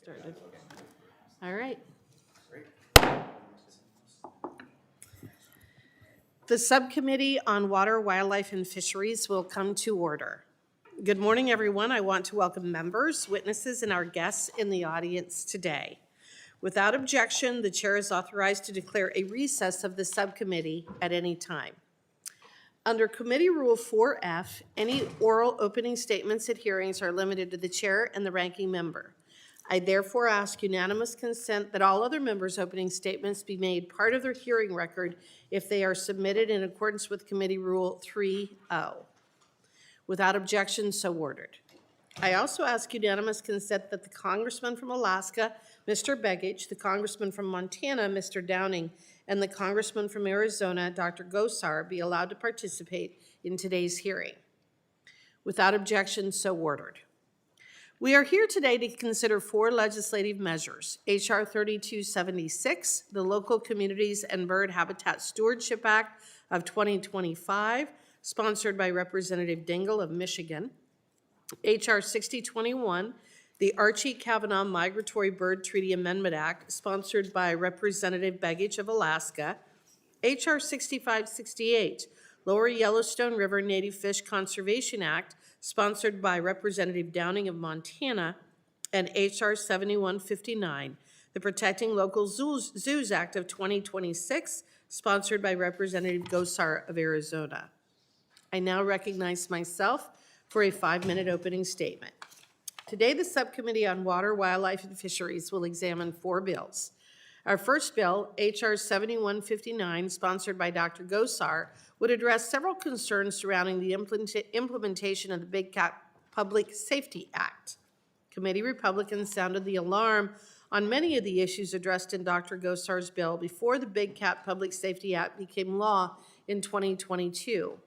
Started. All right. The Subcommittee on Water, Wildlife, and Fisheries will come to order. Good morning, everyone. I want to welcome members, witnesses, and our guests in the audience today. Without objection, the chair is authorized to declare a recess of the subcommittee at any time. Under Committee Rule 4F, any oral opening statements at hearings are limited to the chair and the ranking member. I therefore ask unanimous consent that all other members' opening statements be made part of their hearing record if they are submitted in accordance with Committee Rule 3.0. Without objection, so ordered. I also ask unanimous consent that the Congressman from Alaska, Mr. Begich, the Congressman from Montana, Mr. Downing, and the Congressman from Arizona, Dr. Gosar, be allowed to participate in today's hearing. Without objection, so ordered. We are here today to consider 4 legislative measures: H.R. 3276, the Local Communities and Bird Habitat Stewardship Act of 2025, sponsored by Representative Dingell of Michigan; H.R. 6021, the Archie Kavanagh Migratory Bird Treaty Amendment Act, sponsored by Representative Begich of Alaska; H.R. 6568, Lower Yellowstone River Native Fish Conservation Act, sponsored by Representative Downing of Montana; and H.R. 7159, the Protecting Local Zoos Act of 2026, sponsored by Representative Gosar of Arizona. I now recognize myself for a 5-minute opening statement. Today, the Subcommittee on Water, Wildlife, and Fisheries will examine 4 bills. Our first bill, H.R. 7159, sponsored by Dr. Gosar, would address several concerns surrounding the implementation of the Big Cat Public Safety Act. Committee Republicans sounded the alarm on many of the issues addressed in Dr. Gosar's bill before the Big Cat Public Safety Act became law in 2022.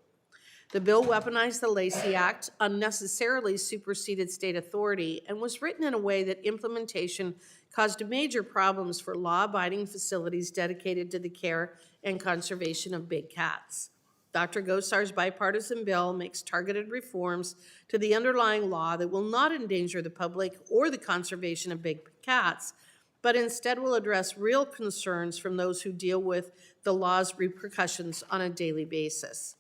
The bill weaponized the Lacey Act, unnecessarily superseded state authority, and was written in a way that implementation caused major problems for law-abiding facilities dedicated to the care and conservation of big cats. Dr. Gosar's bipartisan bill makes targeted reforms to the underlying law that will not endanger the public or the conservation of big cats, but instead will address real concerns from those who deal with the law's repercussions on a daily basis.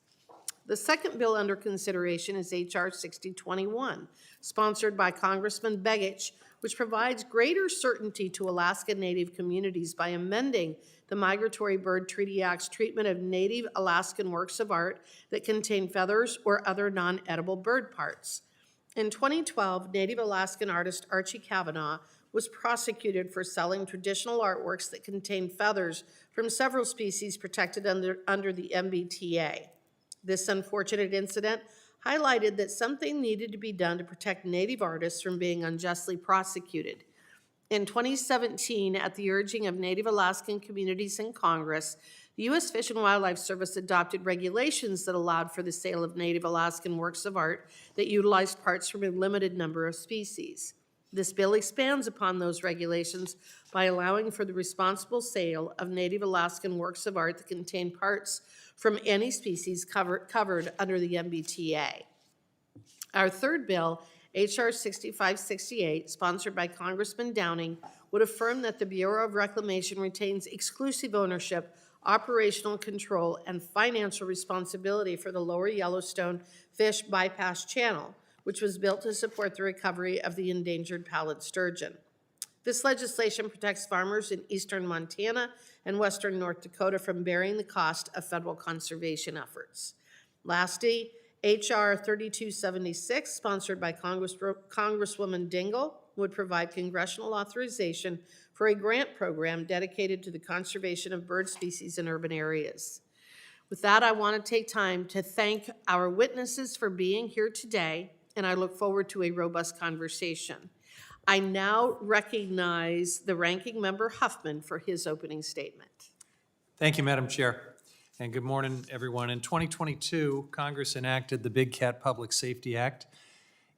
The second bill under consideration is H.R. 6021, sponsored by Congressman Begich, which provides greater certainty to Alaska Native communities by amending the Migratory Bird Treaty Act's treatment of Native Alaskan works of art that contain feathers or other non-edible bird parts. In 2012, Native Alaskan artist Archie Kavanagh was prosecuted for selling traditional artworks that contained feathers from several species protected under the MBTA. This unfortunate incident highlighted that something needed to be done to protect Native artists from being unjustly prosecuted. In 2017, at the urging of Native Alaskan communities in Congress, the U.S. Fish and Wildlife Service adopted regulations that allowed for the sale of Native Alaskan works of art that utilized parts from a limited number of species. This bill expands upon those regulations by allowing for the responsible sale of Native Alaskan works of art that contain parts from any species covered under the MBTA. Our third bill, H.R. 6568, sponsored by Congressman Downing, would affirm that the Bureau of Reclamation retains exclusive ownership, operational control, and financial responsibility for the Lower Yellowstone Fish Bypass Channel, which was built to support the recovery of the endangered pallid sturgeon. This legislation protects farmers in eastern Montana and western North Dakota from bearing the cost of federal conservation efforts. Lastly, H.R. 3276, sponsored by Congresswoman Dingell, would provide congressional authorization for a grant program dedicated to the conservation of bird species in urban areas. With that, I want to take time to thank our witnesses for being here today, and I look forward to a robust conversation. I now recognize the ranking member Huffman for his opening statement. Thank you, Madam Chair, and good morning, everyone. In 2022, Congress enacted the Big Cat Public Safety Act,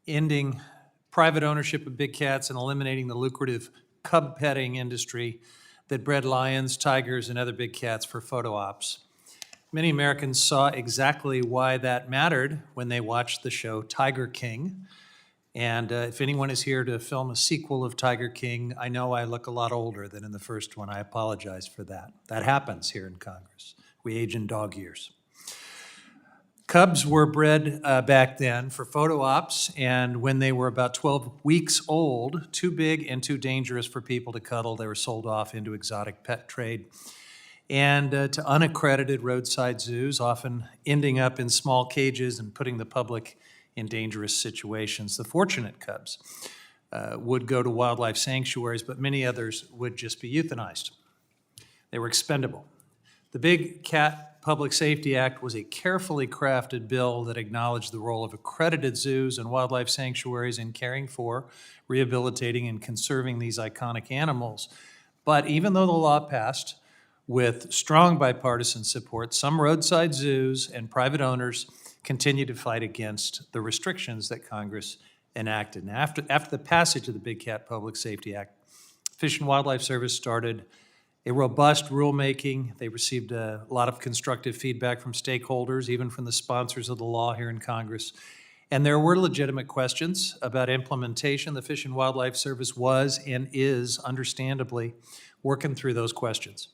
ending private ownership of big cats and eliminating the lucrative cub petting industry that bred lions, tigers, and other big cats for photo ops. Many Americans saw exactly why that mattered when they watched the show Tiger King. And if anyone is here to film a sequel of Tiger King, I know I look a lot older than in the first one. I apologize for that. That happens here in Congress. We age in dog years. Cubs were bred back then for photo ops, and when they were about 12 weeks old, too big and too dangerous for people to cuddle, they were sold off into exotic pet trade and to unaccredited roadside zoos, often ending up in small cages and putting the public in dangerous situations. The fortunate cubs would go to wildlife sanctuaries, but many others would just be euthanized. They were expendable. The Big Cat Public Safety Act was a carefully crafted bill that acknowledged the role of accredited zoos and wildlife sanctuaries in caring for, rehabilitating, and conserving these iconic animals. But even though the law passed with strong bipartisan support, some roadside zoos and private owners continue to fight against the restrictions that Congress enacted. Now, after the passage of the Big Cat Public Safety Act, Fish and Wildlife Service started a robust rulemaking. They received a lot of constructive feedback from stakeholders, even from the sponsors of the law here in Congress. And there were legitimate questions about implementation. The Fish and Wildlife Service was and is understandably working through those questions.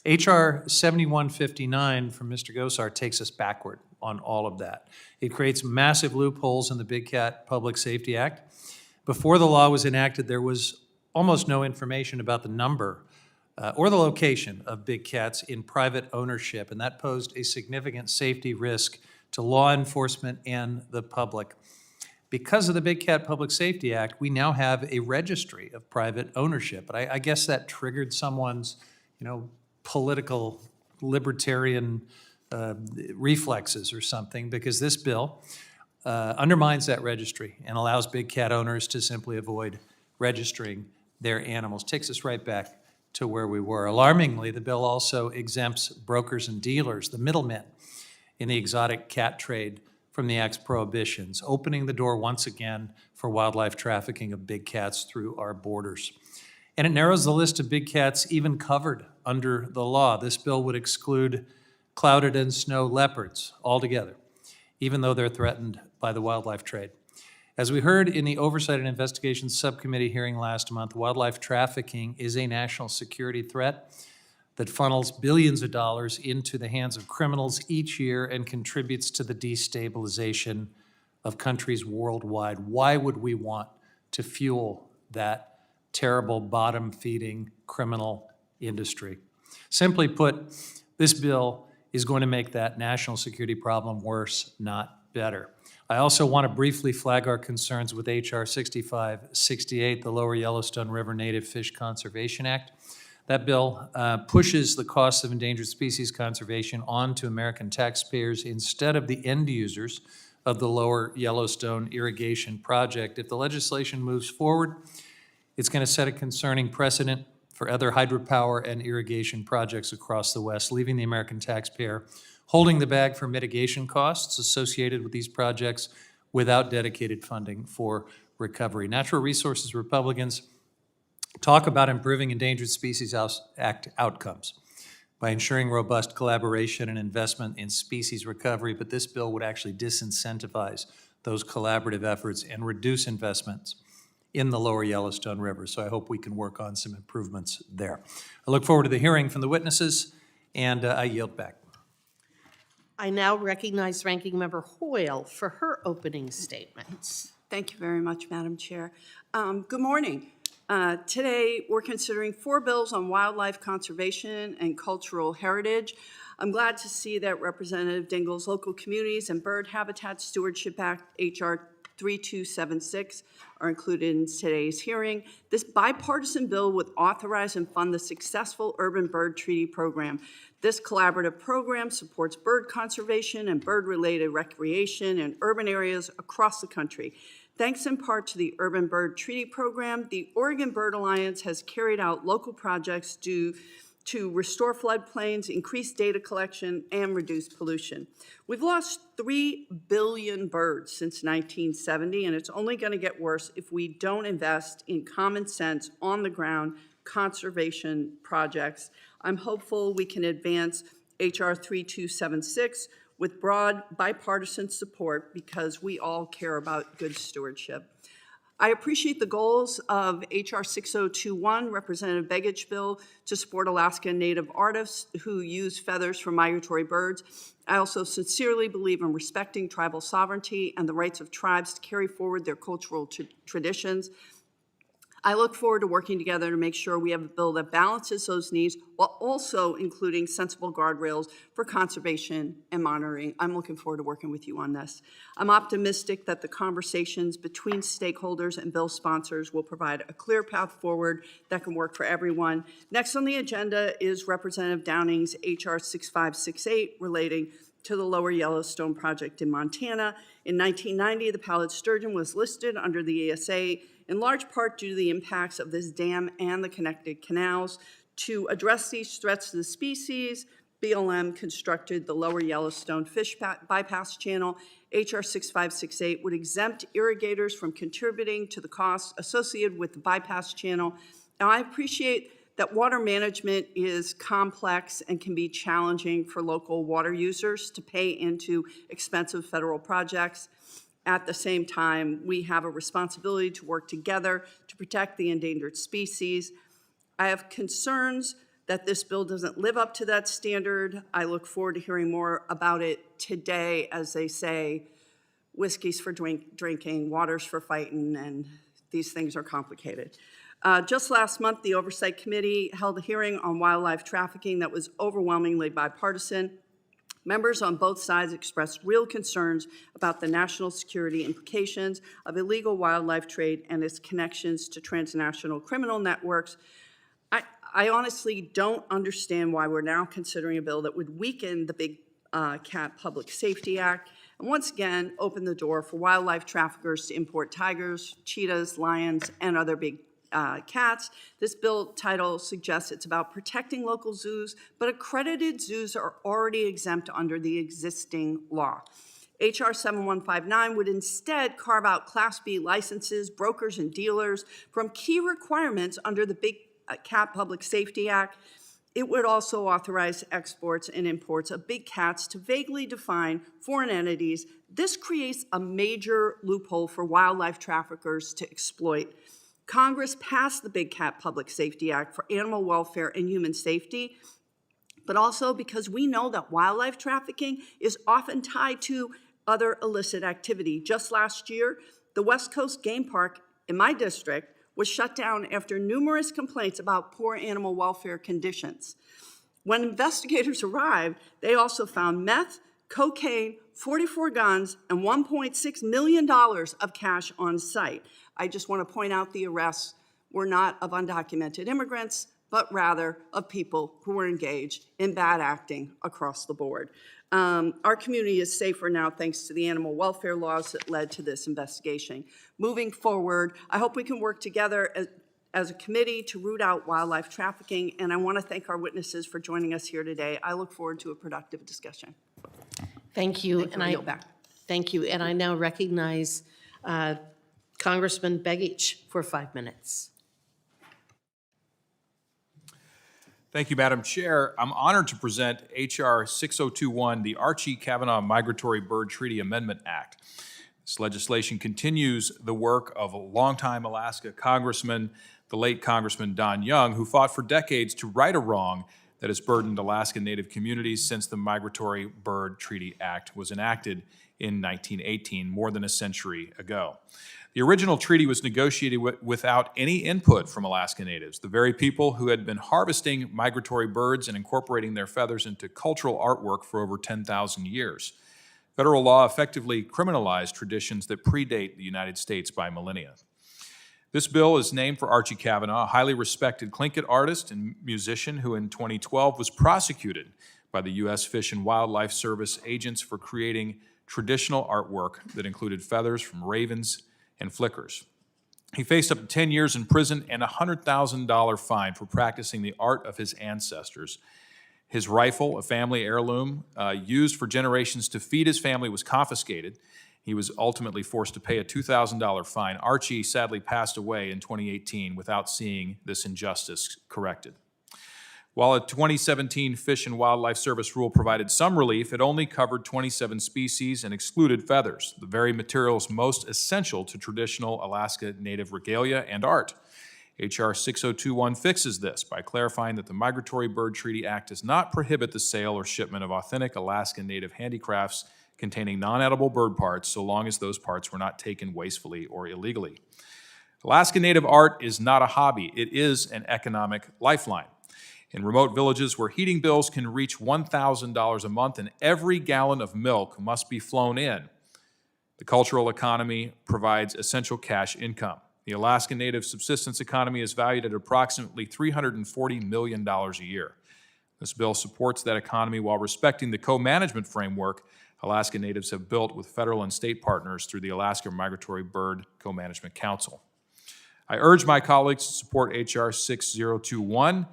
H.R. 7159 from Mr. Gosar takes us backward on all of that. It creates massive loopholes in the Big Cat Public Safety Act. Before the law was enacted, there was almost no information about the number or the location of big cats in private ownership, and that posed a significant safety risk to law enforcement and the public. Because of the Big Cat Public Safety Act, we now have a registry of private ownership. But I guess that triggered someone's, political libertarian reflexes or something, because this bill undermines that registry and allows big cat owners to simply avoid registering their animals. Takes us right back to where we were. Alarmingly, the bill also exempts brokers and dealers, the middlemen in the exotic cat trade, from the Act's prohibitions, opening the door once again for wildlife trafficking of big cats through our borders. And it narrows the list of big cats even covered under the law. This bill would exclude clouded and snow leopards altogether, even though they're threatened by the wildlife trade. As we heard in the Oversight and Investigations Subcommittee hearing last month, wildlife trafficking is a national security threat that funnels billions of dollars into the hands of criminals each year and contributes to the destabilization of countries worldwide. Why would we want to fuel that terrible bottom-feeding criminal industry? Simply put, this bill is going to make that national security problem worse, not better. I also want to briefly flag our concerns with H.R. 6568, the Lower Yellowstone River Native Fish Conservation Act. That bill pushes the costs of endangered species conservation onto American taxpayers instead of the end users of the Lower Yellowstone Irrigation Project. If the legislation moves forward, it's going to set a concerning precedent for other hydropower and irrigation projects across the West, leaving the American taxpayer holding the bag for mitigation costs associated with these projects without dedicated funding for recovery. Natural Resources Republicans talk about improving Endangered Species Act outcomes by ensuring robust collaboration and investment in species recovery, but this bill would actually disincentivize those collaborative efforts and reduce investments in the Lower Yellowstone River. So I hope we can work on some improvements there. I look forward to the hearing from the witnesses, and I yield back. I now recognize Ranking Member Hoyle for her opening statements. Thank you very much, Madam Chair. Good morning. Today, we're considering 4 bills on wildlife conservation and cultural heritage. I'm glad to see that Representative Dingell's Local Communities and Bird Habitat Stewardship Act, H.R. 3276, are included in today's hearing. This bipartisan bill would authorize and fund the successful Urban Bird Treaty Program. This collaborative program supports bird conservation and bird-related recreation in urban areas across the country. Thanks in part to the Urban Bird Treaty Program, the Oregon Bird Alliance has carried out local projects to restore floodplains, increase data collection, and reduce pollution. We've lost 3 billion birds since 1970, and it's only going to get worse if we don't invest in common sense, on-the-ground conservation projects. I'm hopeful we can advance H.R. 3276 with broad bipartisan support because we all care about good stewardship. I appreciate the goals of H.R. 6021, Representative Begich bill to support Alaska Native artists who use feathers from migratory birds. I also sincerely believe in respecting tribal sovereignty and the rights of tribes to carry forward their cultural traditions. I look forward to working together to make sure we have a bill that balances those needs while also including sensible guardrails for conservation and monitoring. I'm looking forward to working with you on this. I'm optimistic that the conversations between stakeholders and bill sponsors will provide a clear path forward that can work for everyone. Next on the agenda is Representative Downing's H.R. 6568 relating to the Lower Yellowstone project in Montana. In 1990, the Pallid sturgeon was listed under the ESA in large part due to the impacts of this dam and the connected canals. To address these threats to the species, BLM constructed the Lower Yellowstone Fish Bypass Channel. H.R. 6568 would exempt irrigators from contributing to the costs associated with the bypass channel. Now, I appreciate that water management is complex and can be challenging for local water users to pay into expensive federal projects. At the same time, we have a responsibility to work together to protect the endangered species. I have concerns that this bill doesn't live up to that standard. I look forward to hearing more about it today. As they say, whiskey's for drinking, water's for fighting, and these things are complicated. Just last month, the Oversight Committee held a hearing on wildlife trafficking that was overwhelmingly bipartisan. Members on both sides expressed real concerns about the national security implications of illegal wildlife trade and its connections to transnational criminal networks. I honestly don't understand why we're now considering a bill that would weaken the Big Cat Public Safety Act and once again open the door for wildlife traffickers to import tigers, cheetahs, lions, and other big cats. This bill title suggests it's about protecting local zoos, but accredited zoos are already exempt under the existing law. H.R. 7159 would instead carve out Class B licenses, brokers, and dealers from key requirements under the Big Cat Public Safety Act. It would also authorize exports and imports of big cats to vaguely define foreign entities. This creates a major loophole for wildlife traffickers to exploit. Congress passed the Big Cat Public Safety Act for animal welfare and human safety, but also because we know that wildlife trafficking is often tied to other illicit activity. Just last year, the West Coast Game Park in my district was shut down after numerous complaints about poor animal welfare conditions. When investigators arrived, they also found meth, cocaine, 44 guns, and $1.6 million of cash on site. I just want to point out the arrests were not of undocumented immigrants, but rather of people who were engaged in bad acting across the board. Our community is safer now thanks to the animal welfare laws that led to this investigation. Moving forward, I hope we can work together as a committee to root out wildlife trafficking, and I want to thank our witnesses for joining us here today. I look forward to a productive discussion. Thank you. Thank you. I yield back. Thank you. And I now recognize Congressman Begich for 5 minutes. Thank you, Madam Chair. I'm honored to present H.R. 6021, the Archie Cavanaugh Migratory Bird Treaty Amendment Act. This legislation continues the work of a longtime Alaska congressman, the late Congressman Don Young, who fought for decades to right a wrong that has burdened Alaskan Native communities since the Migratory Bird Treaty Act was enacted in 1918, more than a century ago. The original treaty was negotiated without any input from Alaska Natives, the very people who had been harvesting migratory birds and incorporating their feathers into cultural artwork for over 10,000 years. Federal law effectively criminalized traditions that predate the United States by millennia. This bill is named for Archie Cavanaugh, a highly respected Tlingit artist and musician who in 2012 was prosecuted by the U.S. Fish and Wildlife Service agents for creating traditional artwork that included feathers from ravens and flickers. He faced up to 10 years in prison and a $100,000 fine for practicing the art of his ancestors. His rifle, a family heirloom used for generations to feed his family, was confiscated. He was ultimately forced to pay a $2,000 fine. Archie sadly passed away in 2018 without seeing this injustice corrected. While a 2017 Fish and Wildlife Service rule provided some relief, it only covered 27 species and excluded feathers, the very materials most essential to traditional Alaska Native regalia and art. H.R. 6021 fixes this by clarifying that the Migratory Bird Treaty Act does not prohibit the sale or shipment of authentic Alaska Native handicrafts containing non-edible bird parts so long as those parts were not taken wastefully or illegally. Alaska Native art is not a hobby, it is an economic lifeline. In remote villages where heating bills can reach $1,000 a month and every gallon of milk must be flown in, the cultural economy provides essential cash income. The Alaska Native subsistence economy is valued at approximately $340 million a year. This bill supports that economy while respecting the co-management framework Alaska Natives have built with federal and state partners through the Alaska Migratory Bird Co-Management Council. I urge my colleagues to support H.R. 6021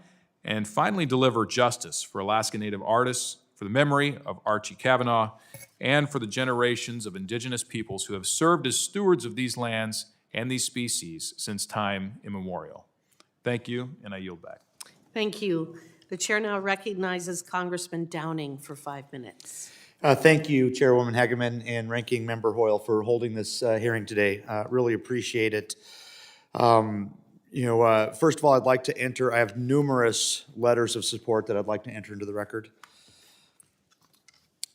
and finally deliver justice for Alaska Native artists, for the memory of Archie Kavanaugh, and for the generations of Indigenous peoples who have served as stewards of these lands and these species since time immemorial. Thank you, and I yield back. Thank you. The chair now recognizes Congressman Downing for 5 minutes. Thank you, Chairwoman Hageman and Ranking Member Hoyle, for holding this hearing today. Really appreciate it. First of all, I'd like to enter, I have numerous letters of support that I'd like to enter into the record.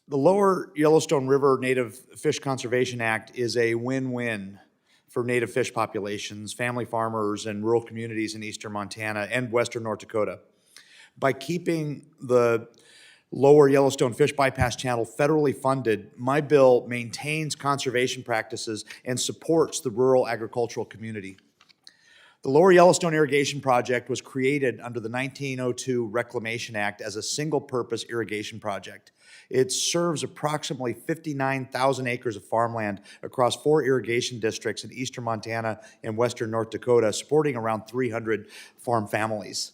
The Lower Yellowstone River Native Fish Conservation Act is a win-win for native fish populations, family farmers, and rural communities in eastern Montana and western North Dakota. By keeping the Lower Yellowstone Fish Bypass Channel federally funded, my bill maintains conservation practices and supports the rural agricultural community. The Lower Yellowstone Irrigation Project was created under the 1902 Reclamation Act as a single-purpose irrigation project. It serves approximately 59,000 acres of farmland across 4 irrigation districts in eastern Montana and western North Dakota, supporting around 300 farm families.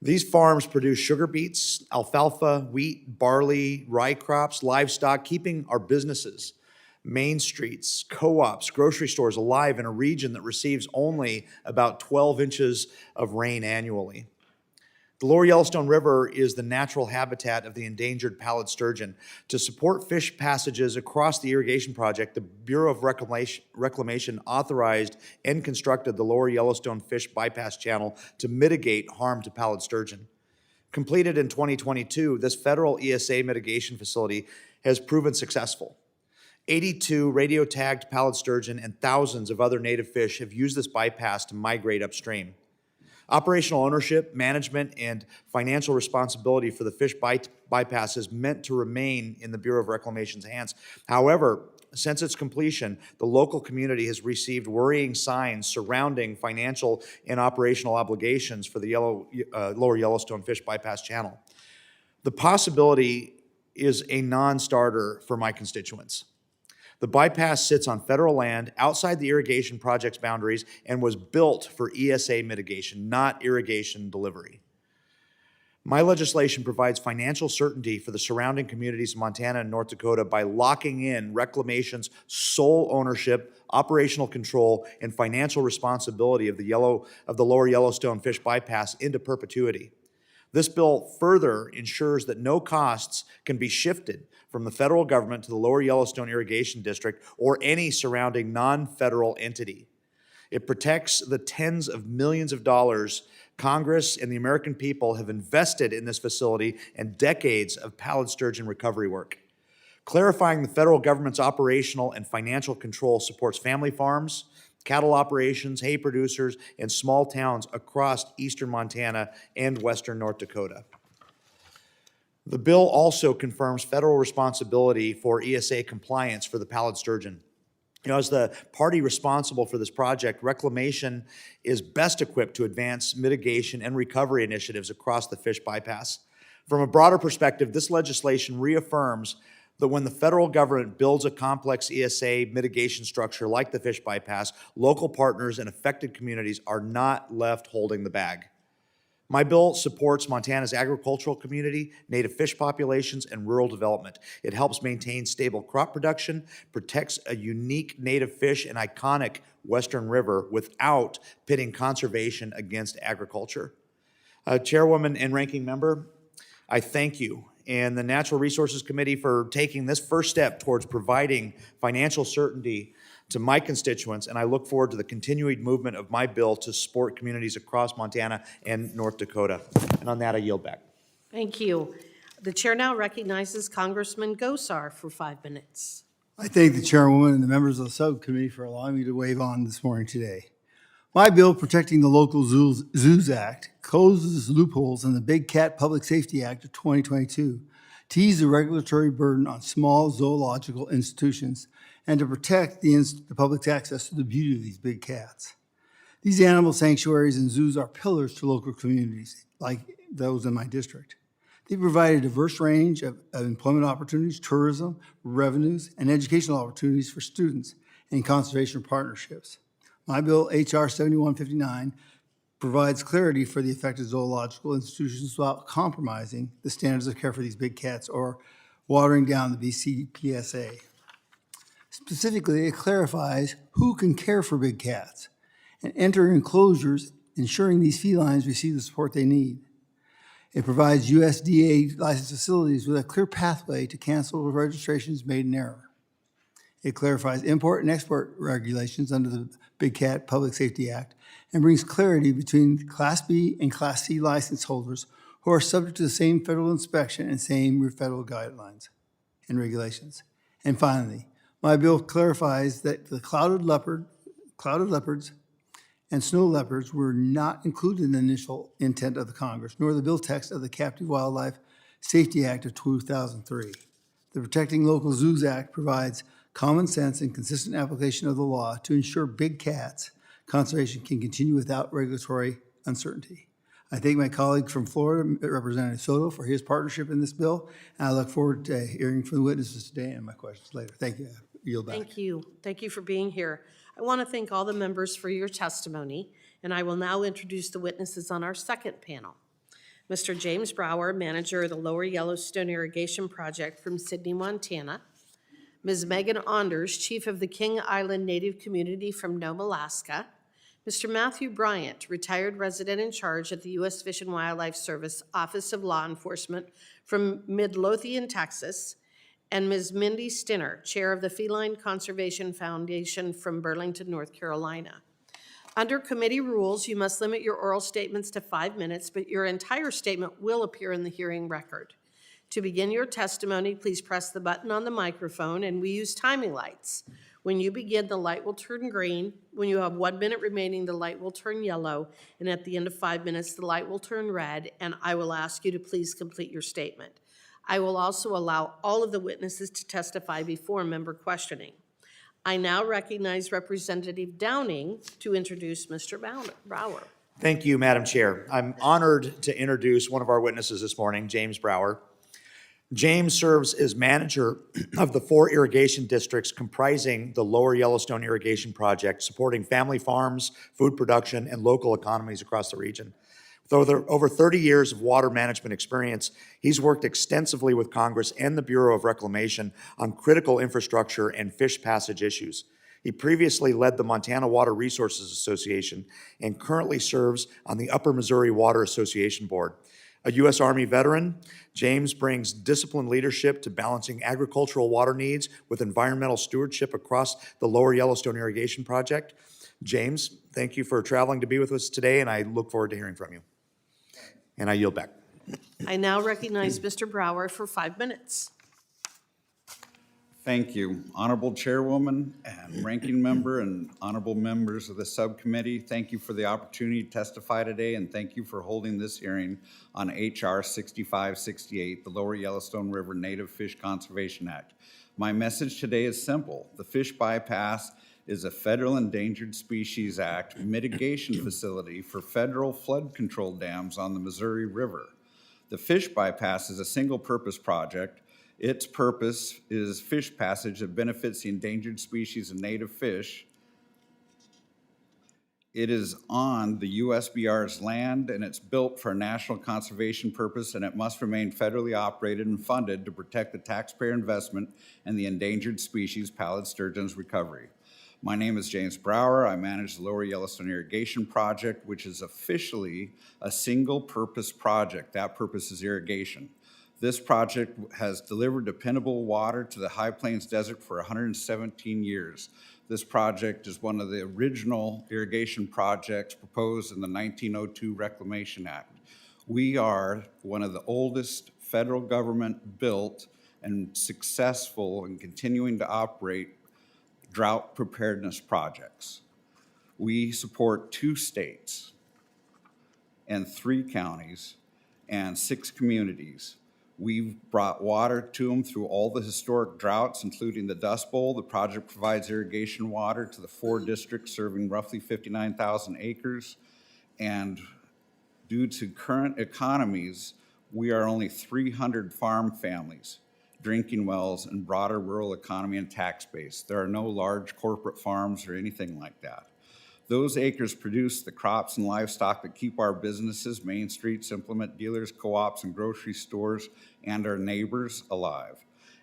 These farms produce sugar beets, alfalfa, wheat, barley, rye crops, livestock, keeping our businesses, main streets, co-ops, grocery stores alive in a region that receives only about 12 inches of rain annually. The Lower Yellowstone River is the natural habitat of the endangered pallid sturgeon. To support fish passages across the irrigation project, the Bureau of Reclamation authorized and constructed the Lower Yellowstone Fish Bypass Channel to mitigate harm to pallid sturgeon. Completed in 2022, this federal ESA mitigation facility has proven successful. 82 radio-tagged pallid sturgeon and thousands of other native fish have used this bypass to migrate upstream. Operational ownership, management, and financial responsibility for the fish bypass is meant to remain in the Bureau of Reclamation's hands. However, since its completion, the local community has received worrying signs surrounding financial and operational obligations for the Lower Yellowstone Fish Bypass Channel. The possibility is a non-starter for my constituents. The bypass sits on federal land outside the irrigation project's boundaries and was built for ESA mitigation, not irrigation delivery. My legislation provides financial certainty for the surrounding communities of Montana and North Dakota by locking in Reclamation's sole ownership, operational control, and financial responsibility of the Lower Yellowstone Fish Bypass into perpetuity. This bill further ensures that no costs can be shifted from the federal government to the Lower Yellowstone Irrigation District or any surrounding non-federal entity. It protects the tens of millions of dollars Congress and the American people have invested in this facility and decades of pallid sturgeon recovery work. Clarifying the federal government's operational and financial control supports family farms, cattle operations, hay producers, and small towns across eastern Montana and western North Dakota. The bill also confirms federal responsibility for ESA compliance for the pallid sturgeon. As the party responsible for this project, Reclamation is best equipped to advance mitigation and recovery initiatives across the fish bypass. From a broader perspective, this legislation reaffirms that when the federal government builds a complex ESA mitigation structure like the fish bypass, local partners and affected communities are not left holding the bag. My bill supports Montana's agricultural community, native fish populations, and rural development. It helps maintain stable crop production, protects a unique native fish and iconic Western River without pitting conservation against agriculture. Chairwoman and Ranking Member, I thank you and the Natural Resources Committee for taking this first step towards providing financial certainty to my constituents, and I look forward to the continuing movement of my bill to support communities across Montana and North Dakota. And on that, I yield back. Thank you. The chair now recognizes Congressman Gosar for 5 minutes. I thank the chairwoman and the members of the subcommittee for allowing me to weigh on this morning today. My bill, Protecting the Local Zoos Act, closes loopholes in the Big Cat Public Safety Act of 2022 to ease the regulatory burden on small zoological institutions and to protect the public's access to the beauty of these big cats. These animal sanctuaries and zoos are pillars to local communities, like those in my district. They provide a diverse range of employment opportunities, tourism, revenues, and educational opportunities for students and conservation partnerships. My bill, H.R. 7159, provides clarity for the affected zoological institutions without compromising the standards of care for these big cats or watering down the BCPSA. Specifically, it clarifies who can care for big cats and enter enclosures, ensuring these felines receive the support they need. It provides USDA licensed facilities with a clear pathway to cancel registrations made in error. It clarifies import and export regulations under the Big Cat Public Safety Act and brings clarity between Class B and Class C license holders who are subject to the same federal inspection and same federal guidelines and regulations. And finally, my bill clarifies that the clouded leopards and snow leopards were not included in the initial intent of the Congress, nor the bill text of the Captive Wildlife Safety Act of 2003. The Protecting Local Zoos Act provides common sense and consistent application of the law to ensure big cats conservation can continue without regulatory uncertainty. I thank my colleague from Florida, Representative Soto, for his partnership in this bill, and I look forward to hearing from the witnesses today and my questions later. Thank you. I yield back. Thank you. Thank you for being here. I want to thank all the members for your testimony, and I will now introduce the witnesses on our second panel. Mr. James Brower, manager of the Lower Yellowstone Irrigation Project from Sidney, Montana. Ms. Megan Onders, chief of the King Island Native Community from Nome, Alaska. Mr. Matthew Bryant, retired resident in charge at the U.S. Fish and Wildlife Service Office of Law Enforcement from Midlothian, Texas. And Ms. Mindy Stinner, chair of the Feline Conservation Foundation from Burlington, North Carolina. Under committee rules, you must limit your oral statements to 5 minutes, but your entire statement will appear in the hearing record. To begin your testimony, please press the button on the microphone, and we use timing lights. When you begin, the light will turn green. When you have 1 minute remaining, the light will turn yellow. And at the end of 5 minutes, the light will turn red, and I will ask you to please complete your statement. I will also allow all of the witnesses to testify before member questioning. I now recognize Representative Downing to introduce Mr. Brower. Thank you, Madam Chair. I'm honored to introduce one of our witnesses this morning, James Brower. James serves as manager of the 4 irrigation districts comprising the Lower Yellowstone Irrigation Project, supporting family farms, food production, and local economies across the region. With over 30 years of water management experience, he's worked extensively with Congress and the Bureau of Reclamation on critical infrastructure and fish passage issues. He previously led the Montana Water Resources Association and currently serves on the Upper Missouri Water Association Board. A U.S. Army veteran, James brings disciplined leadership to balancing agricultural water needs with environmental stewardship across the Lower Yellowstone Irrigation Project. James, thank you for traveling to be with us today, and I look forward to hearing from you. And I yield back. I now recognize Mr. Brower for 5 minutes. Thank you. Honorable Chairwoman and Ranking Member and honorable members of the subcommittee, thank you for the opportunity to testify today, and thank you for holding this hearing on H.R. 6568, the Lower Yellowstone River Native Fish Conservation Act. My message today is simple. The Fish Bypass is a Federal Endangered Species Act mitigation facility for federal flood control dams on the Missouri River. The Fish Bypass is a single-purpose project. Its purpose is fish passage that benefits the endangered species of native fish. It is on the USBR's land, and it's built for a national conservation purpose, and it must remain federally operated and funded to protect the taxpayer investment and the endangered species pallid sturgeon's recovery. My name is James Brower. I manage the Lower Yellowstone Irrigation Project, which is officially a single-purpose project. That purpose is irrigation. This project has delivered dependable water to the High Plains Desert for 117 years. This project is one of the original irrigation projects proposed in the 1902 Reclamation Act. We are one of the oldest federal government-built and successful and continuing to operate drought preparedness projects. We support 2 states and 3 counties and 6 communities. We've brought water to them through all the historic droughts, including the Dust Bowl. The project provides irrigation water to the 4 districts serving roughly 59,000 acres. And due to current economies, we are only 300 farm families, drinking wells, and broader rural economy and tax base. There are no large corporate farms or anything like that. Those acres produce the crops and livestock that keep our businesses, main streets, implement dealers, co-ops, and grocery stores, and our neighbors alive.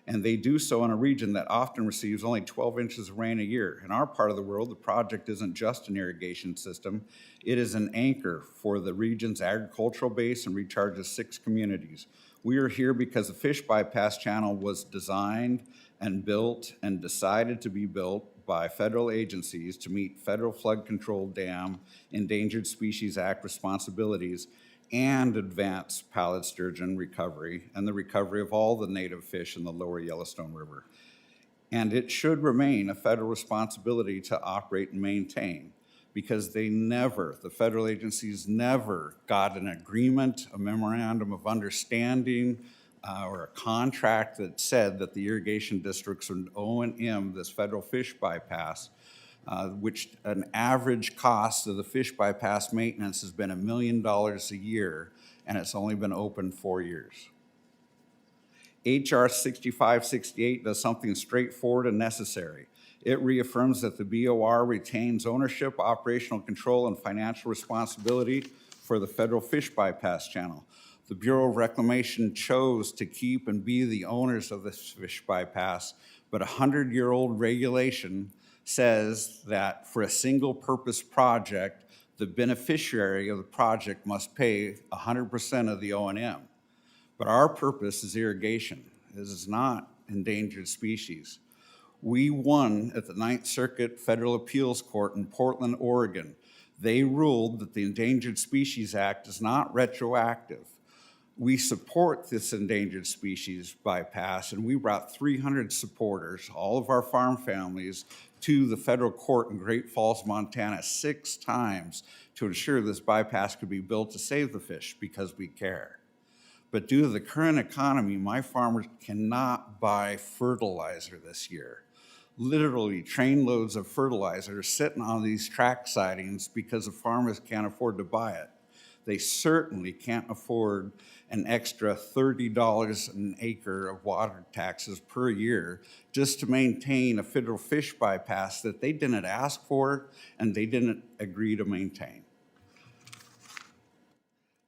And they do so in a region that often receives only 12 inches of rain a year. In our part of the world, the project isn't just an irrigation system. It is an anchor for the region's agricultural base and recharges 6 communities. We are here because the Fish Bypass Channel was designed and built and decided to be built by federal agencies to meet federal flood control dam, Endangered Species Act responsibilities, and advance pallid sturgeon recovery and the recovery of all the native fish in the lower Yellowstone River. And it should remain a federal responsibility to operate and maintain, because the federal agencies never got an agreement, a memorandum of understanding, or a contract that said that the irrigation districts would O&M this federal fish bypass, which an average cost of the fish bypass maintenance has been $1 million a year, and it's only been open 4 years. HR 6568 does something straightforward and necessary. It reaffirms that the BOR retains ownership, operational control, and financial responsibility for the federal fish bypass channel. The Bureau of Reclamation chose to keep and be the owners of this fish bypass, but a 100-year-old regulation says that for a single-purpose project, the beneficiary of the project must pay 100% of the O&M. But our purpose is irrigation. This is not endangered species. We won at the Ninth Circuit Federal Appeals Court in Portland, Oregon. They ruled that the Endangered Species Act is not retroactive. We support this endangered species bypass, and we brought 300 supporters, all of our farm families, to the federal court in Great Falls, Montana 6 times to ensure this bypass could be built to save the fish, because we care. But due to the current economy, my farmers cannot buy fertilizer this year. Literally, trainloads of fertilizer are sitting on these track sidings because the farmers can't afford to buy it. They certainly can't afford an extra $30 an acre of water taxes per year just to maintain a federal fish bypass that they didn't ask for and they didn't agree to maintain.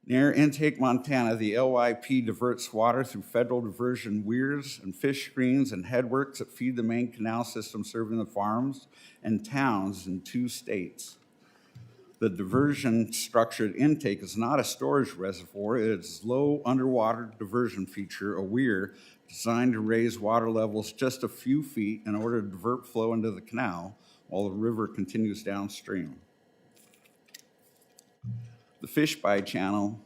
Near Intake, Montana, the LYP diverts water through federal diversion weirs and fish screens and headworks that feed the main canal system serving the farms and towns in 2 states. The diversion structured intake is not a storage reservoir. It is low underwater diversion feature, a weir, designed to raise water levels just a few feet in order to divert flow into the canal while the river continues downstream. The Fish By Channel.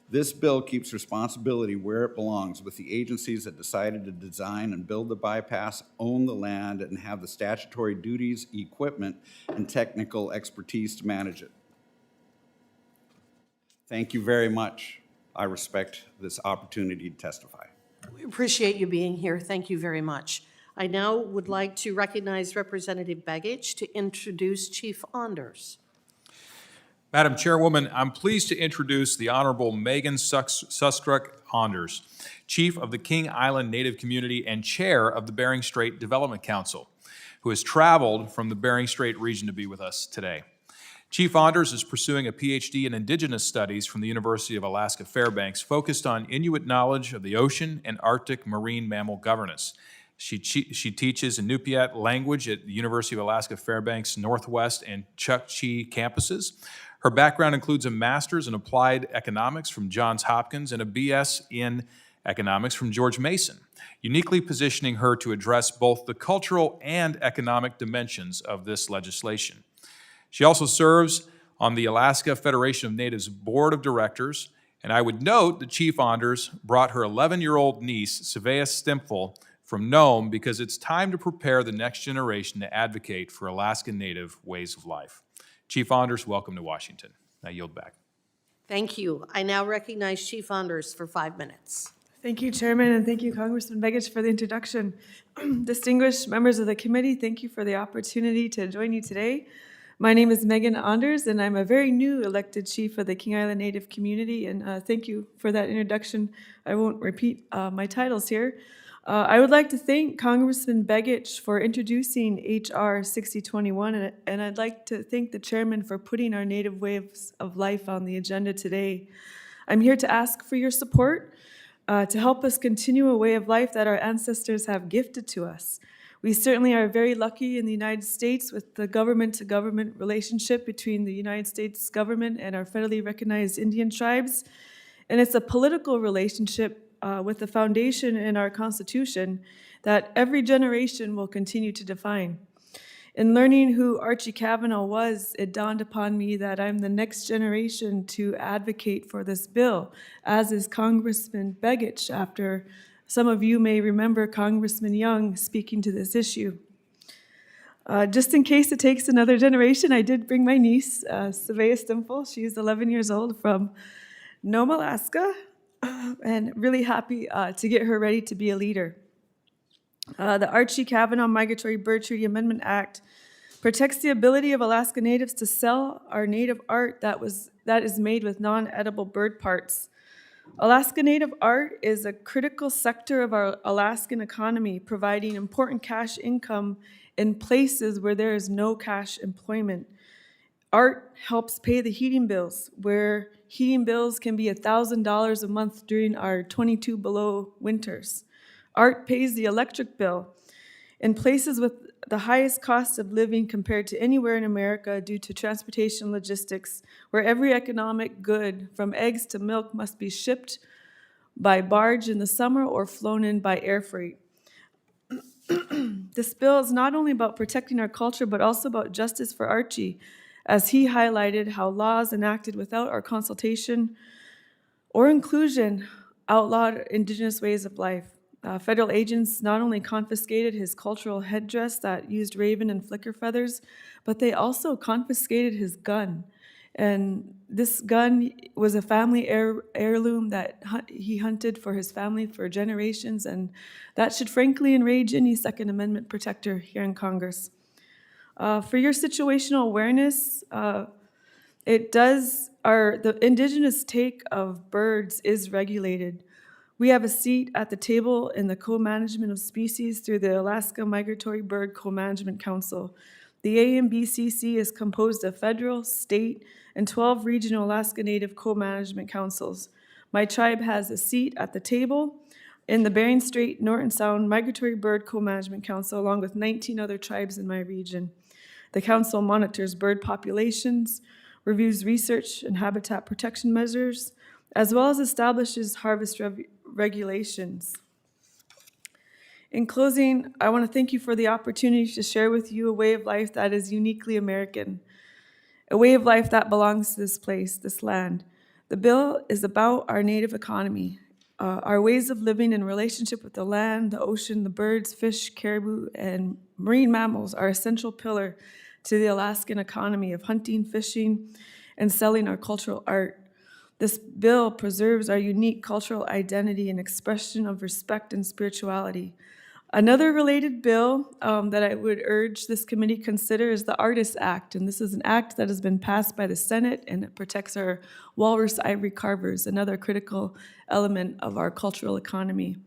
This bill keeps responsibility where it belongs, with the agencies that decided to design and build the bypass, own the land, and have the statutory duties, equipment, and technical expertise to manage it. Thank you very much. I respect this opportunity to testify. We appreciate you being here. Thank you very much. I now would like to recognize Representative Begich to introduce Chief Onders. Madam Chairwoman, I'm pleased to introduce the Honorable Megan Sustruck Onders, Chief of the King Island Native Community and Chair of the Bering Strait Development Council, who has traveled from the Bering Strait region to be with us today. Chief Onders is pursuing a PhD in Indigenous Studies from the University of Alaska Fairbanks, focused on Inuit knowledge of the ocean and Arctic marine mammal governance. She teaches Inupiat language at the University of Alaska Fairbanks Northwest and Chukchi campuses. Her background includes a master's in applied economics from Johns Hopkins and a BS in economics from George Mason, uniquely positioning her to address both the cultural and economic dimensions of this legislation. She also serves on the Alaska Federation of Natives Board of Directors, and I would note that Chief Onders brought her 11-year-old niece, Savea Stimple, from Nome because it's time to prepare the next generation to advocate for Alaskan Native ways of life. Chief Onders, welcome to Washington. I yield back. Thank you. I now recognize Chief Onders for 5 minutes. Thank you, Chairman, and thank you, Congressman Begich, for the introduction. Distinguished members of the committee, thank you for the opportunity to join you today. My name is Megan Onders, and I'm a very new elected chief of the King Island Native community, and thank you for that introduction. I won't repeat my titles here. I would like to thank Congressman Begich for introducing H.R. 6021, and I'd like to thank the chairman for putting our Native ways of life on the agenda today. I'm here to ask for your support to help us continue a way of life that our ancestors have gifted to us. We certainly are very lucky in the United States with the government-to-government relationship between the United States government and our federally recognized Indian tribes, and it's a political relationship with the foundation in our Constitution that every generation will continue to define. In learning who Archie Cavanaugh was, it dawned upon me that I'm the next generation to advocate for this bill, as is Congressman Begich, after some of you may remember Congressman Young speaking to this issue. Just in case it takes another generation, I did bring my niece, Savea Stimple. She's 11 years old from Nome, Alaska, and really happy to get her ready to be a leader. The Archie Cavanaugh Migratory Bird Treaty Amendment Act protects the ability of Alaska Natives to sell our native art that is made with non-edible bird parts. Alaska Native art is a critical sector of our Alaskan economy, providing important cash income in places where there is no cash employment. Art helps pay the heating bills, where heating bills can be $1,000 a month during our 22 below winters. Art pays the electric bill in places with the highest cost of living compared to anywhere in America due to transportation logistics, where every economic good, from eggs to milk, must be shipped by barge in the summer or flown in by air freight. This bill is not only about protecting our culture, but also about justice for Archie, as he highlighted how laws enacted without our consultation or inclusion outlawed Indigenous ways of life. Federal agents not only confiscated his cultural headdress that used raven and flicker feathers, but they also confiscated his gun. And this gun was a family heirloom that he hunted for his family for generations, and that should frankly enrage any Second Amendment protector here in Congress. For your situational awareness, the Indigenous take of birds is regulated. We have a seat at the table in the co-management of species through the Alaska Migratory Bird Co-Management Council. The AMBCC is composed of federal, state, and 12 regional Alaska Native co-management councils. My tribe has a seat at the table in the Bering Strait Norton Sound Migratory Bird Co-Management Council, along with 19 other tribes in my region. The council monitors bird populations, reviews research and habitat protection measures, as well as establishes harvest regulations. In closing, I want to thank you for the opportunity to share with you a way of life that is uniquely American, a way of life that belongs to this place, this land. The bill is about our Native economy, our ways of living in relationship with the land, the ocean, the birds, fish, caribou, and marine mammals are an essential pillar to the Alaskan economy of hunting, fishing, and selling our cultural art. This bill preserves our unique cultural identity and expression of respect and spirituality. Another related bill that I would urge this committee consider is the Artists Act, and this is an act that has been passed by the Senate, and it protects our walrus ivory carvers, another critical element of our cultural economy.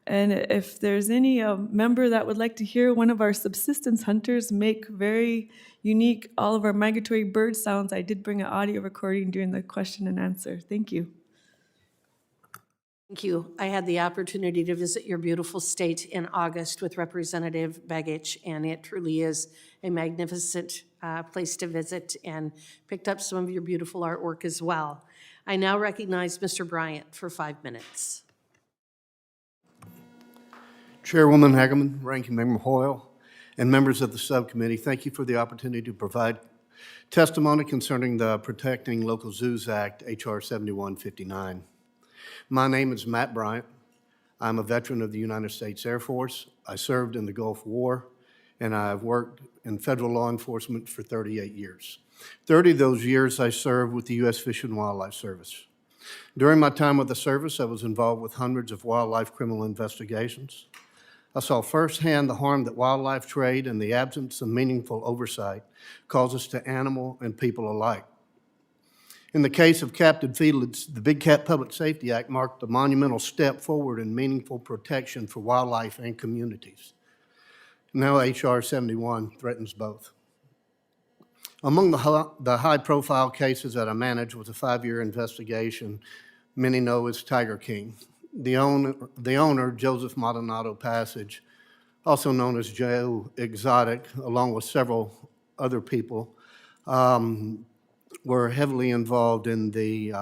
And if there's any member that would like to hear one of our subsistence hunters make very unique all of our migratory bird sounds, I did bring an audio recording during the question and answer. Thank you. Thank you. I had the opportunity to visit your beautiful state in August with Representative Begich, and it truly is a magnificent place to visit, and picked up some of your beautiful artwork as well. I now recognize Mr. Bryant for 5 minutes. Chairwoman Hageman, Ranking Member Hoyle, and members of the subcommittee, thank you for the opportunity to provide testimony concerning the Protecting Local Zoos Act, H.R. 7159. My name is Matt Bryant. I'm a veteran of the United States Air Force. I served in the Gulf War, and I've worked in federal law enforcement for 38 years. 30 of those years I served with the U.S. Fish and Wildlife Service. During my time with the service, I was involved with hundreds of wildlife criminal investigations. I saw firsthand the harm that wildlife trade and the absence of meaningful oversight causes to animal and people alike. In the case of captive felids, the Big Cat Public Safety Act marked a monumental step forward in meaningful protection for wildlife and communities. Now H.R. 71 threatens both. Among the high-profile cases that I managed was a 5-year investigation many know as Tiger King. The owner, Joseph Maldonado Passage, also known as Joe Exotic, along with several other people, were heavily involved in the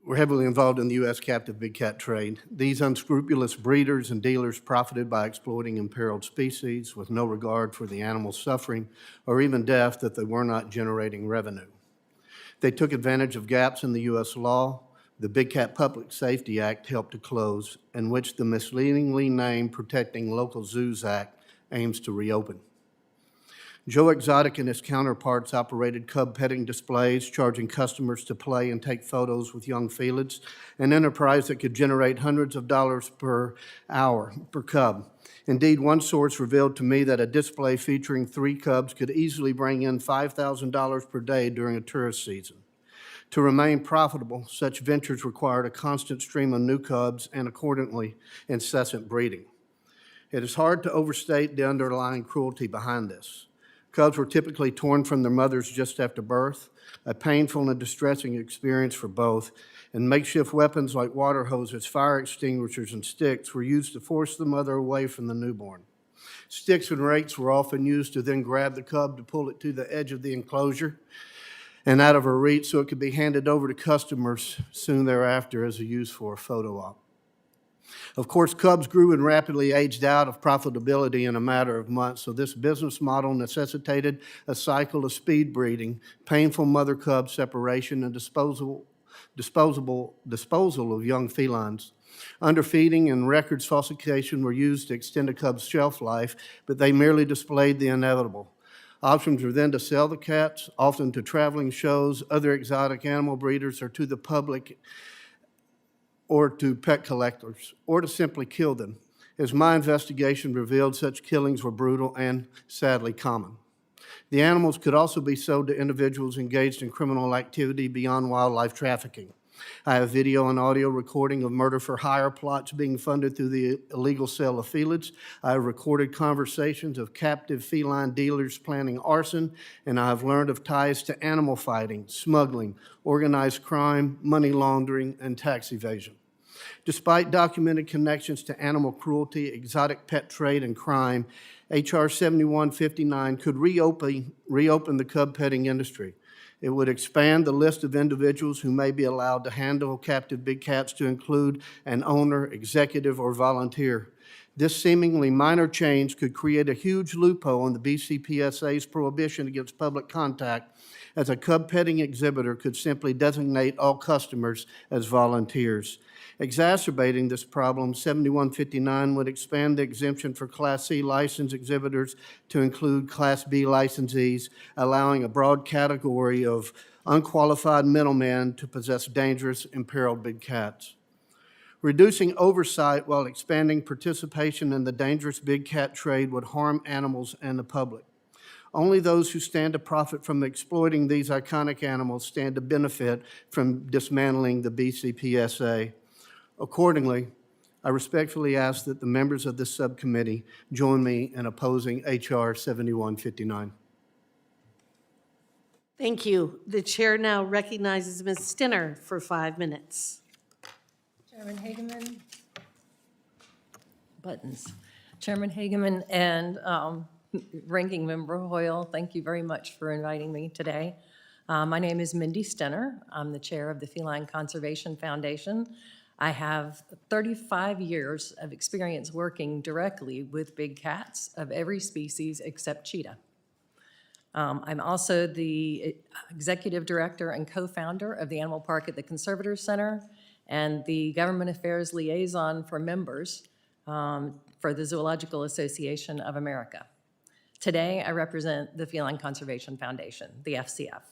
U.S. captive big cat trade. These unscrupulous breeders and dealers profited by exploiting imperiled species with no regard for the animal's suffering or even death that they were not generating revenue. They took advantage of gaps in the U.S. law the Big Cat Public Safety Act helped to close, and which the misleadingly named Protecting Local Zoos Act aims to reopen. Joe Exotic and his counterparts operated cub petting displays, charging customers to play and take photos with young felids, an enterprise that could generate hundreds of dollars per hour per cub. Indeed, one source revealed to me that a display featuring 3 cubs could easily bring in $5,000 per day during a tourist season. To remain profitable, such ventures required a constant stream of new cubs and, accordingly, incessant breeding. It is hard to overstate the underlying cruelty behind this. Cubs were typically torn from their mothers just after birth, a painful and distressing experience for both, and makeshift weapons like water hoses, fire extinguishers, and sticks were used to force the mother away from the newborn. Sticks and rakes were often used to then grab the cub to pull it to the edge of the enclosure and out of her reach so it could be handed over to customers soon thereafter as a use for a photo op. Of course, cubs grew and rapidly aged out of profitability in a matter of months, so this business model necessitated a cycle of speed breeding, painful mother-cub separation, and disposal of young felines. Underfeeding and records falsification were used to extend a cub's shelf life, but they merely displayed the inevitable. Options were then to sell the cats, often to traveling shows, other exotic animal breeders, or to the public, or to pet collectors, or to simply kill them. As my investigation revealed, such killings were brutal and sadly common. The animals could also be sold to individuals engaged in criminal activity beyond wildlife trafficking. I have video and audio recording of murder-for-hire plots being funded through the illegal sale of felids. I have recorded conversations of captive feline dealers planning arson, and I have learned of ties to animal fighting, smuggling, organized crime, money laundering, and tax evasion. Despite documented connections to animal cruelty, exotic pet trade, and crime, H.R. 7159 could reopen the cub petting industry. It would expand the list of individuals who may be allowed to handle captive big cats to include an owner, executive, or volunteer. This seemingly minor change could create a huge loophole in the BCPSA's prohibition against public contact, as a cub petting exhibitor could simply designate all customers as volunteers. Exacerbating this problem, 7159 would expand the exemption for Class C license exhibitors to include Class B licensees, allowing a broad category of unqualified middlemen to possess dangerous, imperiled big cats. Reducing oversight while expanding participation in the dangerous big cat trade would harm animals and the public. Only those who stand to profit from exploiting these iconic animals stand to benefit from dismantling the BCPSA. Accordingly, I respectfully ask that the members of this subcommittee join me in opposing H.R. 7159. Thank you. The chair now recognizes Ms. Stinner for 5 minutes. Chairman Hageman, buttons. Chairman Hageman and Ranking Member Hoyle, thank you very much for inviting me today. My name is Mindy Stenner. I'm the chair of the Feline Conservation Foundation. I have 35 years of experience working directly with big cats of every species except cheetah. I'm also the executive director and co-founder of the Animal Park at the Conservators Center and the government affairs liaison for members for the Zoological Association of America. Today, I represent the Feline Conservation Foundation, the FCF.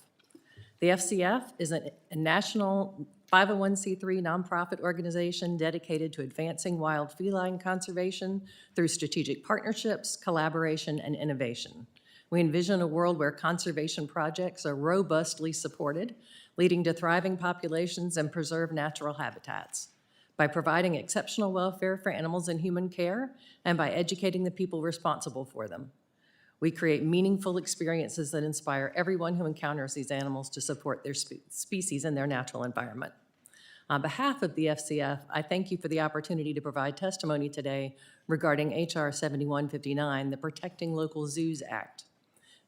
The FCF is a national 501c3 nonprofit organization dedicated to advancing wild feline conservation through strategic partnerships, collaboration, and innovation. We envision a world where conservation projects are robustly supported, leading to thriving populations and preserved natural habitats. By providing exceptional welfare for animals in human care and by educating the people responsible for them. We create meaningful experiences that inspire everyone who encounters these animals to support their species and their natural environment. On behalf of the FCF, I thank you for the opportunity to provide testimony today regarding H.R. 7159, the Protecting Local Zoos Act.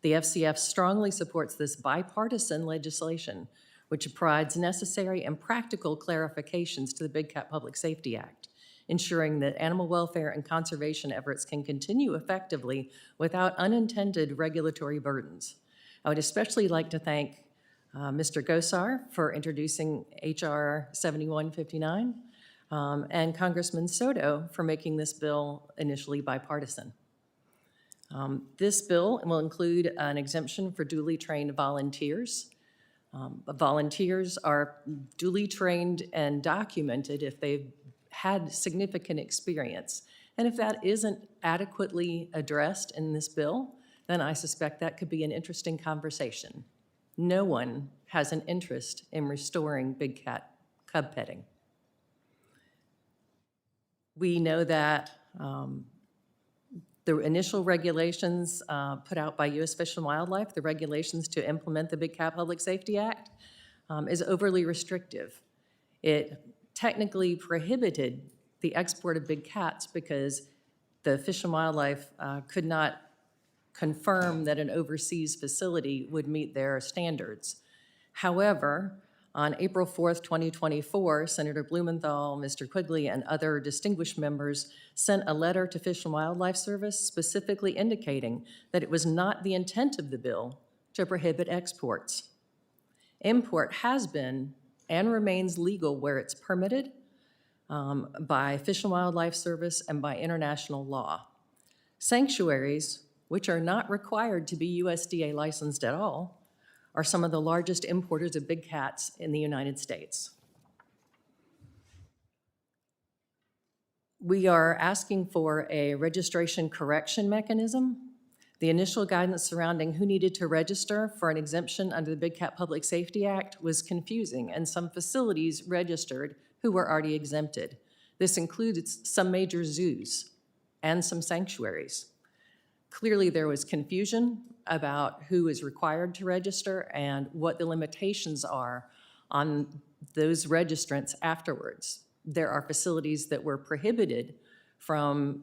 The FCF strongly supports this bipartisan legislation, which provides necessary and practical clarifications to the Big Cat Public Safety Act, ensuring that animal welfare and conservation efforts can continue effectively without unintended regulatory burdens. I would especially like to thank Mr. Gosar for introducing H.R. 7159 and Congressman Soto for making this bill initially bipartisan. This bill will include an exemption for duly trained volunteers. Volunteers are duly trained and documented if they've had significant experience. And if that isn't adequately addressed in this bill, then I suspect that could be an interesting conversation. No one has an interest in restoring big cat cub petting. We know that the initial regulations put out by U.S. Fish and Wildlife, the regulations to implement the Big Cat Public Safety Act, is overly restrictive. It technically prohibited the export of big cats because the Fish and Wildlife could not confirm that an overseas facility would meet their standards. However, on April 4th, 2024, Senator Blumenthal, Mr. Quigley, and other distinguished members sent a letter to Fish and Wildlife Service specifically indicating that it was not the intent of the bill to prohibit exports. Import has been and remains legal where it's permitted by Fish and Wildlife Service and by international law. Sanctuaries, which are not required to be USDA licensed at all, are some of the largest importers of big cats in the United States. We are asking for a registration correction mechanism. The initial guidance surrounding who needed to register for an exemption under the Big Cat Public Safety Act was confusing, and some facilities registered who were already exempted. This includes some major zoos and some sanctuaries. Clearly, there was confusion about who is required to register and what the limitations are on those registrants afterwards. There are facilities that were prohibited from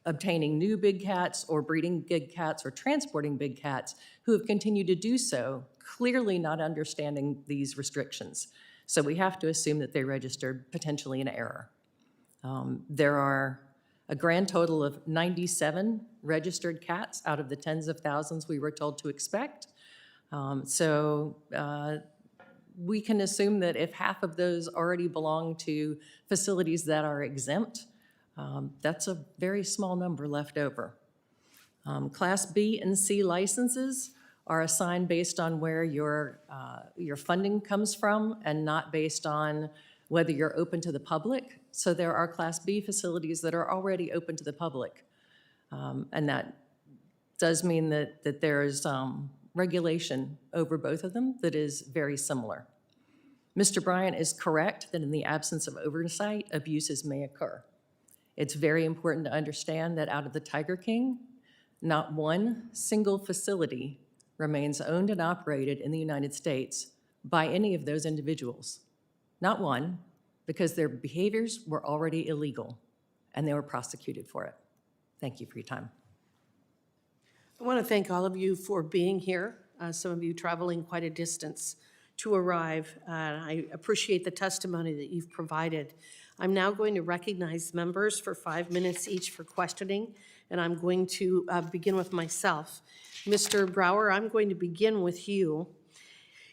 obtaining new big cats or breeding big cats or transporting big cats who have continued to do so, clearly not understanding these restrictions. So we have to assume that they registered potentially in error. There are a grand total of 97 registered cats out of the tens of thousands we were told to expect. We can assume that if half of those already belong to facilities that are exempt, that's a very small number left over. Class B and C licenses are assigned based on where your funding comes from and not based on whether you're open to the public. So there are Class B facilities that are already open to the public. And that does mean that there is regulation over both of them that is very similar. Mr. Bryant is correct that in the absence of oversight, abuses may occur. It's very important to understand that out of the Tiger King, not one single facility remains owned and operated in the United States by any of those individuals. Not one, because their behaviors were already illegal and they were prosecuted for it. Thank you for your time. I want to thank all of you for being here, some of you traveling quite a distance to arrive. I appreciate the testimony that you've provided. I'm now going to recognize members for 5 minutes each for questioning, and I'm going to begin with myself. Mr. Brower, I'm going to begin with you.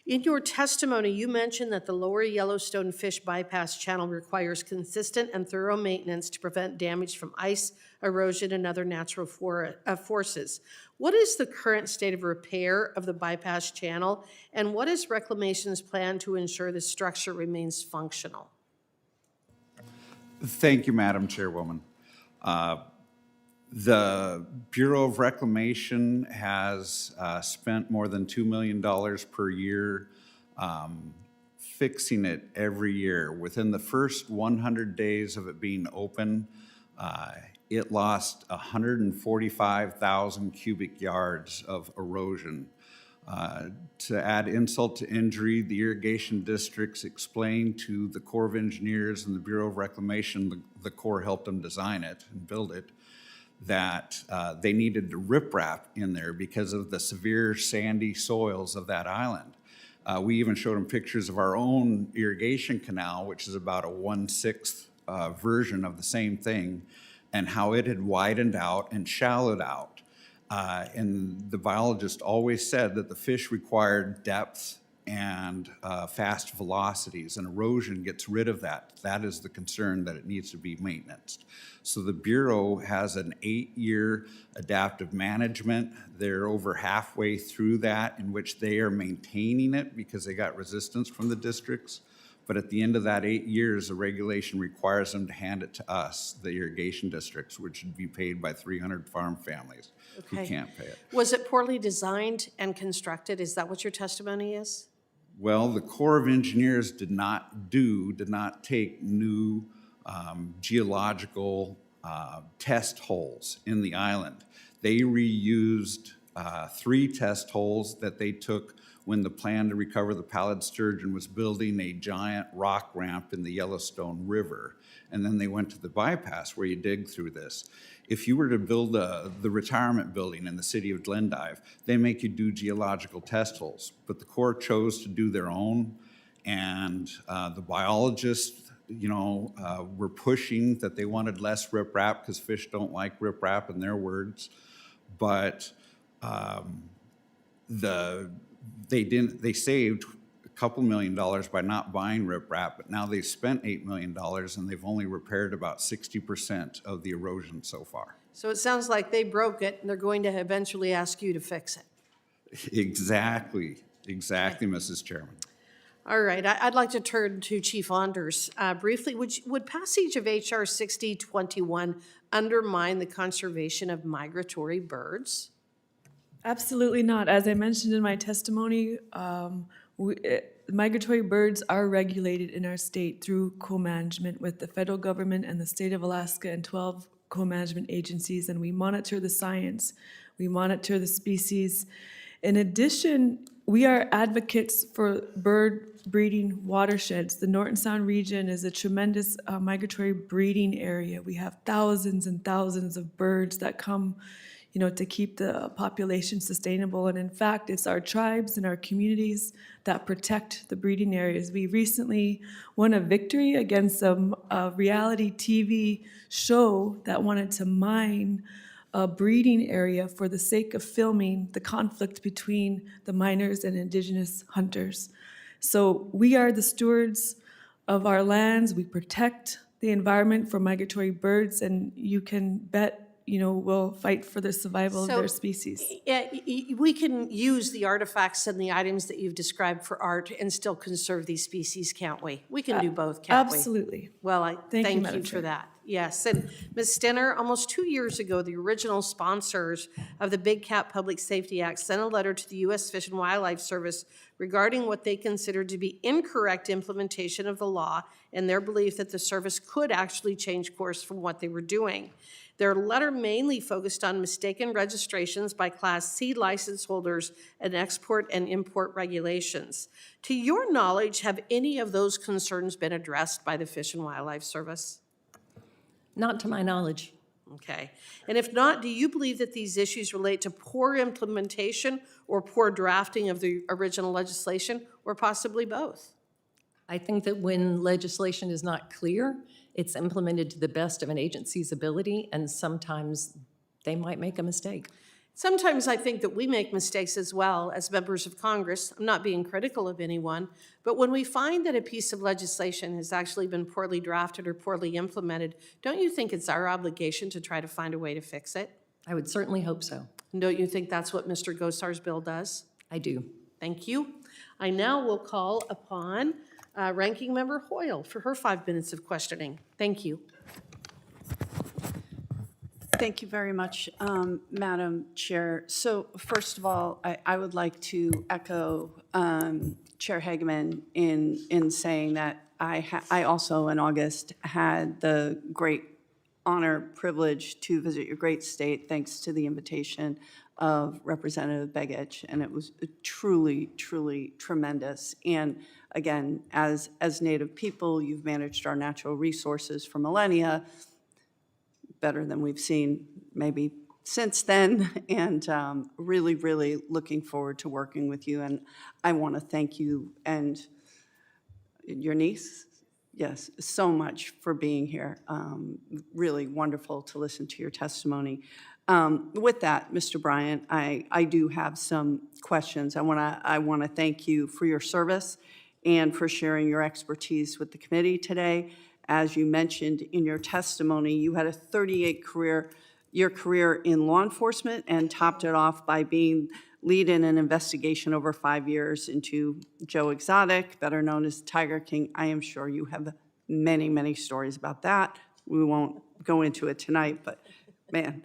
In your testimony, you mentioned that the Lower Yellowstone Fish Bypass Channel requires consistent and thorough maintenance to prevent damage from ice, erosion, and other natural forces. What is the current state of repair of the bypass channel, and what is Reclamation's plan to ensure the structure remains functional? Thank you, Madam Chairwoman. The Bureau of Reclamation has spent more than $2 million per year fixing it every year. Within the first 100 days of it being open, it lost 145,000 cubic yards of erosion. To add insult to injury, the irrigation districts explained to the Corps of Engineers and the Bureau of Reclamation, the Corps helped them design it and build it, that they needed to riprap in there because of the severe sandy soils of that island. We even showed them pictures of our own irrigation canal, which is about a 1/6 version of the same thing, and how it had widened out and shallowed out. And the biologist always said that the fish required depth and fast velocities, and erosion gets rid of that. That is the concern, that it needs to be maintained. So the Bureau has an 8-year adaptive management. They're over halfway through that, in which they are maintaining it because they got resistance from the districts. But at the end of that 8 years, the regulation requires them to hand it to us, the irrigation districts, which would be paid by 300 farm families who Okay. can't pay it. Was it poorly designed and constructed? Is that what your testimony is? Well, the Corps of Engineers did not take new geological test holes in the island. They reused 3 test holes that they took when the plan to recover the pallid sturgeon was building a giant rock ramp in the Yellowstone River. And then they went to the bypass where you dig through this. If you were to build the retirement building in the city of Glendive, they make you do geological test holes. But the Corps chose to do their own, and the biologists, were pushing that they wanted less riprap because fish don't like riprap, in their words. But they saved a couple $1 million by not buying riprap, but now they've spent $8 million and they've only repaired about 60% of the erosion so far. So it sounds like they broke it, and they're going to eventually ask you to fix it. Exactly, Mrs. Chairman. All right, I'd like to turn to Chief Onders. Briefly, would passage of H.R. 6021 undermine the conservation of migratory birds? Absolutely not. As I mentioned in my testimony, migratory birds are regulated in our state through co-management with the federal government and the state of Alaska and 12 co-management agencies, and we monitor the science, we monitor the species. In addition, we are advocates for bird breeding watersheds. The Norton Sound region is a tremendous migratory breeding area. We have thousands and thousands of birds that come to keep the population sustainable. And in fact, it's our tribes and our communities that protect the breeding areas. We recently won a victory against a reality TV show that wanted to mine a breeding area for the sake of filming the conflict between the miners and indigenous hunters. So we are the stewards of our lands. We protect the environment for migratory birds, and you can bet we'll fight for the survival of their species. Yeah, we can use the artifacts and the items that you've described for art and still conserve these species, can't we? We can do both, can't we? Absolutely. Well, I Thank you, thank Madam you for Chair. that. Yes, and Ms. Stenner, almost 2 years ago, the original sponsors of the Big Cat Public Safety Act sent a letter to the U.S. Fish and Wildlife Service regarding what they considered to be incorrect implementation of the law and their belief that the service could actually change course from what they were doing. Their letter mainly focused on mistaken registrations by Class C license holders and export and import regulations. To your knowledge, have any of those concerns been addressed by the Fish and Wildlife Service? Not to my knowledge. Okay. And if not, do you believe that these issues relate to poor implementation or poor drafting of the original legislation, or possibly both? I think that when legislation is not clear, it's implemented to the best of an agency's ability, and sometimes they might make a mistake. Sometimes I think that we make mistakes as well as members of Congress. I'm not being critical of anyone, but when we find that a piece of legislation has actually been poorly drafted or poorly implemented, don't you think it's our obligation to try to find a way to fix it? I would certainly hope so. And don't you think that's what Mr. Gosar's bill does? I do. Thank you. I now will call upon Ranking Member Hoyle for her 5 minutes of questioning. Thank you. Thank you very much, Madam Chair. So first of all, I would like to echo Chair Hageman in saying that I also in August had the great honor, privilege to visit your great state, thanks to the invitation of Representative Begich, and it was truly, truly tremendous. And again, as Native people, you've managed our natural resources for millennia, better than we've seen maybe since then, and really, really looking forward to working with you. And I want to thank you and your niece, yes, so much for being here. Really wonderful to listen to your testimony. With that, Mr. Bryant, I do have some questions. I want to thank you for your service and for sharing your expertise with the committee today. As you mentioned in your testimony, you had a 38-year career in law enforcement and topped it off by being lead in an investigation over 5 years into Joe Exotic, better known as Tiger King. I am sure you have many, many stories about that. We won't go into it tonight, but man,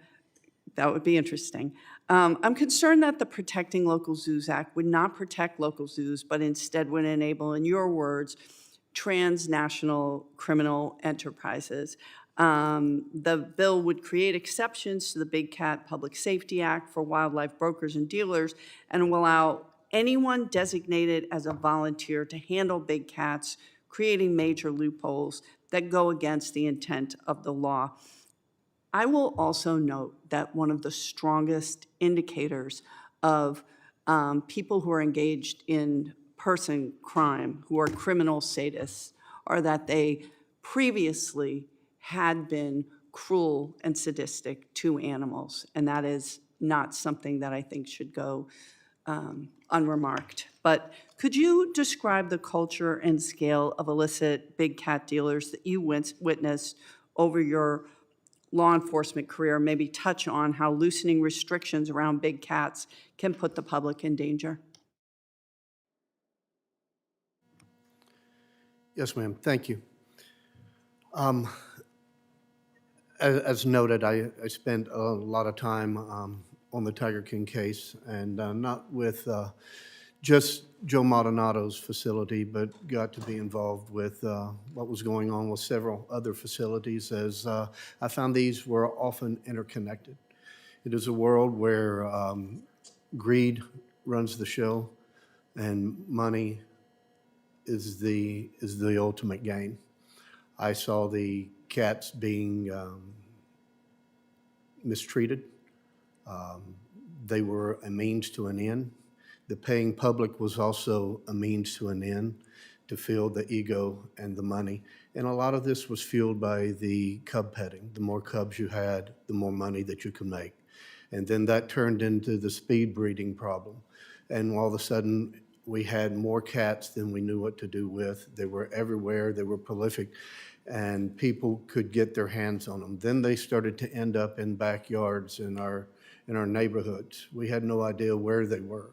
that would be interesting. I'm concerned that the Protecting Local Zoos Act would not protect local zoos, but instead would enable, in your words, transnational criminal enterprises. The bill would create exceptions to the Big Cat Public Safety Act for wildlife brokers and dealers and will allow anyone designated as a volunteer to handle big cats, creating major loopholes that go against the intent of the law. I will also note that one of the strongest indicators of people who are engaged in person crime, who are criminal sadists, are that they previously had been cruel and sadistic to animals, and that is not something that I think should go unremarked. But could you describe the culture and scale of illicit big cat dealers that you witnessed over your law enforcement career, maybe touch on how loosening restrictions around big cats can put the public in danger? Yes, ma'am. Thank you. As noted, I spent a lot of time on the Tiger King case, and not with just Joe Maldonado's facility, but got to be involved with what was going on with several other facilities, as I found these were often interconnected. It is a world where greed runs the show, and money is the ultimate gain. I saw the cats being mistreated. They were a means to an end. The paying public was also a means to an end to fill the ego and the money. And a lot of this was fueled by the cub petting. The more cubs you had, the more money that you could make. And then that turned into the speed breeding problem. And all of a sudden, we had more cats than we knew what to do with. They were everywhere, they were prolific, and people could get their hands on them. Then they started to end up in backyards in our neighborhoods. We had no idea where they were.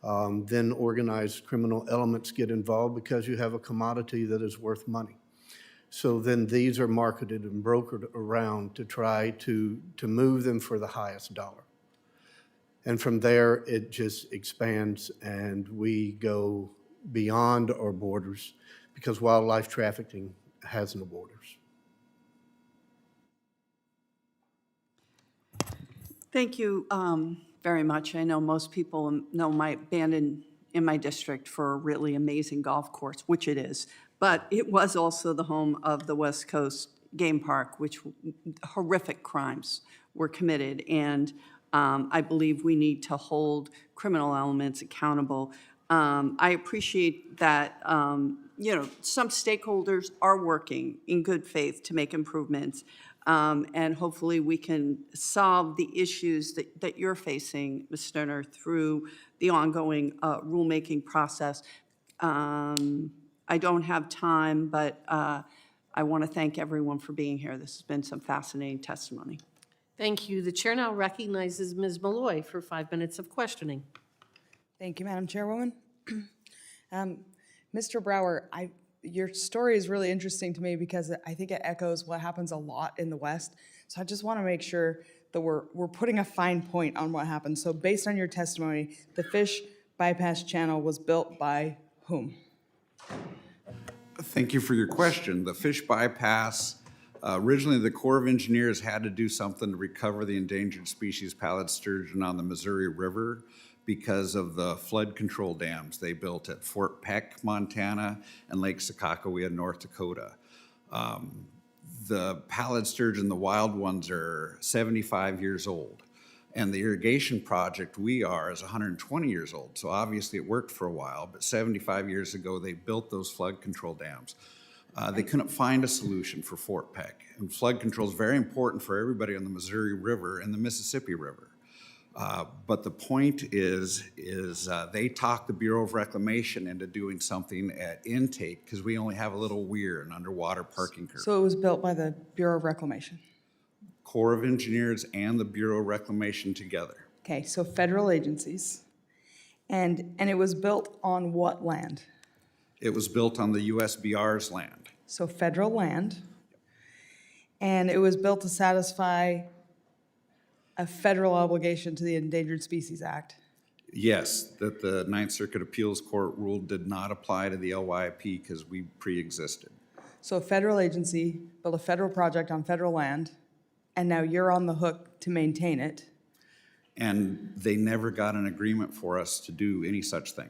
Then organized criminal elements get involved because you have a commodity that is worth money. So then these are marketed and brokered around to try to move them for the highest dollar. And from there, it just expands, and we go beyond our borders because wildlife trafficking has no borders. Thank you very much. I know most people know my band in my district for a really amazing golf course, which it is. But it was also the home of the West Coast Game Park, which horrific crimes were committed. And I believe we need to hold criminal elements accountable. I appreciate that, some stakeholders are working in good faith to make improvements. And hopefully we can solve the issues that you're facing, Ms. Sterner, through the ongoing rulemaking process. I don't have time, but I want to thank everyone for being here. This has been some fascinating testimony. Thank you. The chair now recognizes Ms. Malloy for 5 minutes of questioning. Thank you, Madam Chairwoman. Mr. Brower, your story is really interesting to me because I think it echoes what happens a lot in the West. So I just want to make sure that we're putting a fine point on what happened. So based on your testimony, the fish bypass channel was built by whom? Thank you for your question. The fish bypass, originally the Corps of Engineers had to do something to recover the endangered species pallid sturgeon on the Missouri River because of the flood control dams they built at Fort Peck, Montana, and Lake Sakakawea, North Dakota. The pallid sturgeon, the wild ones, are 75 years old. And the irrigation project we are is 120 years old. So obviously it worked for a while, but 75 years ago, they built those flood control dams. They couldn't find a solution for Fort Peck. And flood control is very important for everybody on the Missouri River and the Mississippi River. But the point is they talked the Bureau of Reclamation into doing something at intake because we only have a little weir, an underwater parking curb. So it was built by the Bureau of Reclamation. Corps of Engineers and the Bureau of Reclamation together. Okay, so federal agencies. And it was built on what land? It was built on the USBR's land. So federal land. And it was built to satisfy a federal obligation to the Endangered Species Act. Yes, that the Ninth Circuit Appeals Court ruled did not apply to the LYP because we pre-existed. So a federal agency built a federal project on federal land, and now you're on the hook to maintain it. And they never got an agreement for us to do any such thing.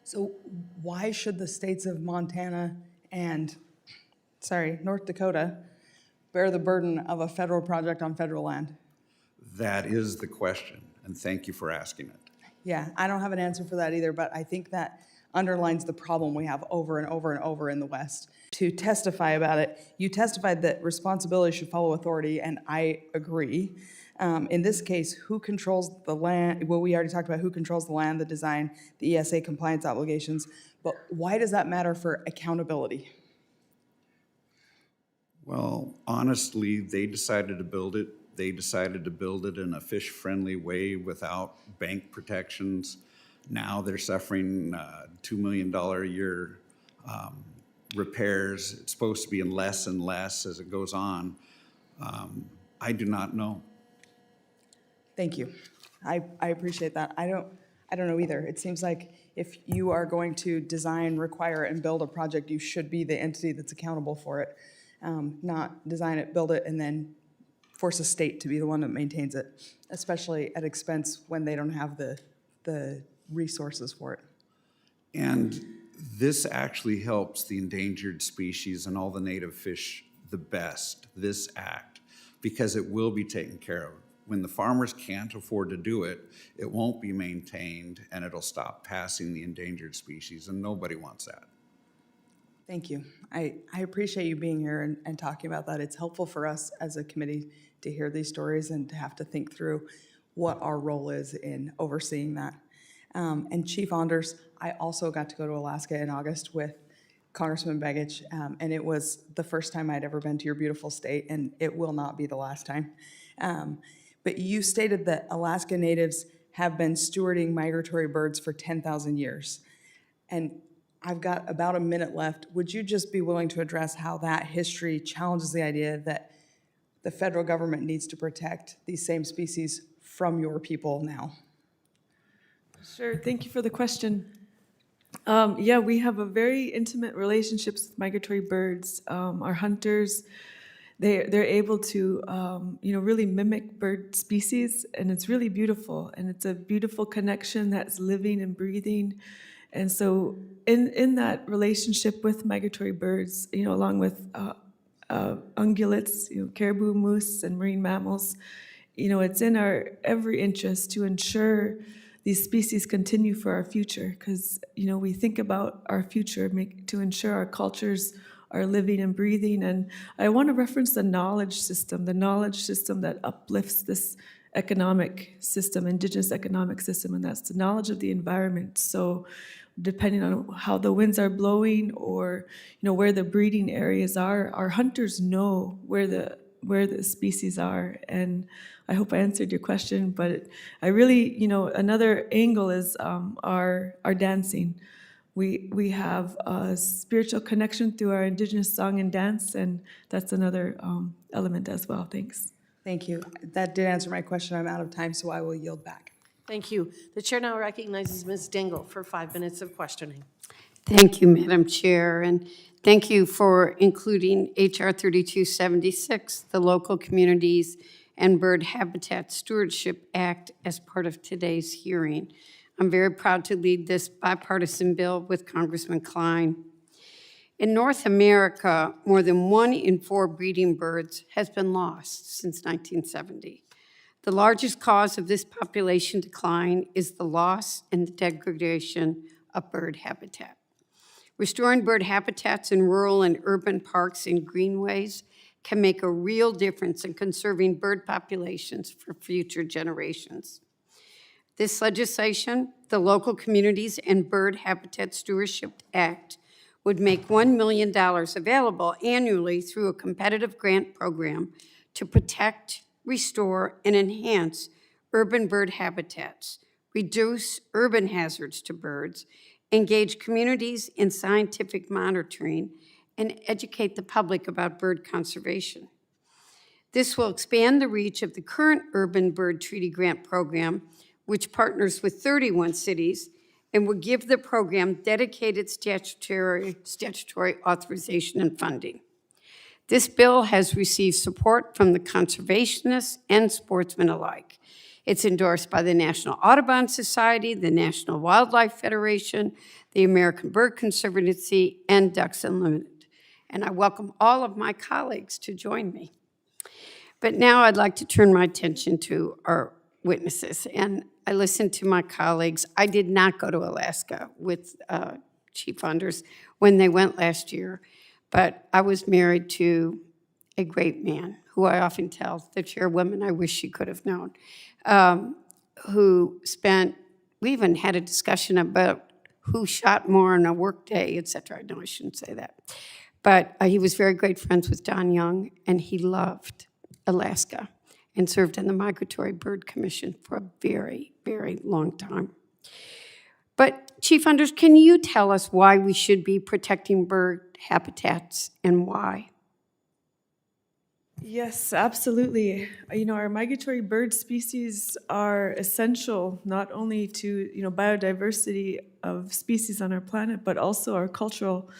So why should the states of Montana and, North Dakota bear the burden of a federal project on federal land? That is the question, and thank you for asking it. Yeah, I don't have an answer for that either, but I think that underlines the problem we have over and over and over in the West. To testify about it, you testified that responsibility should follow authority, and I agree. In this case, who controls the land? Well, we already talked about who controls the land, the design, the ESA compliance obligations, but why does that matter for accountability? Well, honestly, they decided to build it. They decided to build it in a fish-friendly way without bank protections. Now they're suffering $2 million a year repairs. It's supposed to be in less and less as it goes on. I do not know. Thank you. I appreciate that. I don't know either. It seems like if you are going to design, require, and build a project, you should be the entity that's accountable for it, not design it, build it, and then force a state to be the one that maintains it, especially at expense when they don't have the resources for it. And this actually helps the endangered species and all the native fish the best, this act, because it will be taken care of. When the farmers can't afford to do it, it won't be maintained and it'll stop passing the endangered species, and nobody wants that. Thank you. I appreciate you being here and talking about that. It's helpful for us as a committee to hear these stories and to have to think through what our role is in overseeing that. And Chief Anders, I also got to go to Alaska in August with Congressman Begich, and it was the first time I'd ever been to your beautiful state, and it will not be the last time. But you stated that Alaska Natives have been stewarding migratory birds for 10,000 years. And I've got about a minute left. Would you just be willing to address how that history challenges the idea that the federal government needs to protect these same species from your people now? Sure, thank you for the question. Yeah, we have a very intimate relationships with migratory birds. Our hunters they're able to, really mimic bird species, and it's really beautiful. And it's a beautiful connection that's living and breathing. And so in that relationship with migratory birds, along with ungulates, caribou, moose, and marine mammals, it's in our every interest to ensure these species continue for our future, because, we think about our future to ensure our cultures are living and breathing. And I want to reference the knowledge system that uplifts this economic system, indigenous economic system, and that's the knowledge of the environment. So depending on how the winds are blowing or, where the breeding areas are, our hunters know where the species are. And I hope I answered your question, but I really, another angle is our dancing. We have a spiritual connection through our indigenous song and dance, and that's another element as well. Thanks. Thank you. That did answer my question. I'm out of time, so I will yield back. Thank you. The chair now recognizes Ms. Dingle for 5 minutes of questioning. Thank you, Madam Chair, and thank you for including H.R. 3276, the Local Communities and Bird Habitat Stewardship Act, as part of today's hearing. I'm very proud to lead this bipartisan bill with Congressman Klein. In North America, more than 1 in 4 breeding birds has been lost since 1970. The largest cause of this population decline is the loss and the degradation of bird habitat. Restoring bird habitats in rural and urban parks and greenways can make a real difference in conserving bird populations for future generations. This legislation, the Local Communities and Bird Habitat Stewardship Act, would make $1 million available annually through a competitive grant program to protect, restore, and enhance urban bird habitats, reduce urban hazards to birds, engage communities in scientific monitoring, and educate the public about bird conservation. This will expand the reach of the current Urban Bird Treaty Grant Program, which partners with 31 cities, and will give the program dedicated statutory authorization and funding. This bill has received support from the conservationists and sportsmen alike. It's endorsed by the National Audubon Society, the National Wildlife Federation, the American Bird Conservancy, and Ducks Unlimited. And I welcome all of my colleagues to join me. But now I'd like to turn my attention to our witnesses. And I listened to my colleagues. I did not go to Alaska with Chief Anders when they went last year, but I was married to a great man who I often tell the chairwoman I wish she could have known, we even had a discussion about who shot more on a work day, et cetera. No, I shouldn't say that. But he was very great friends with Don Young, and he loved Alaska and served on the Migratory Bird Commission for a very, very long time. But Chief Anders, can you tell us why we should be protecting bird habitats and why? Yes, absolutely. Our migratory bird species are essential not only to, biodiversity of species on our planet, but also our cultural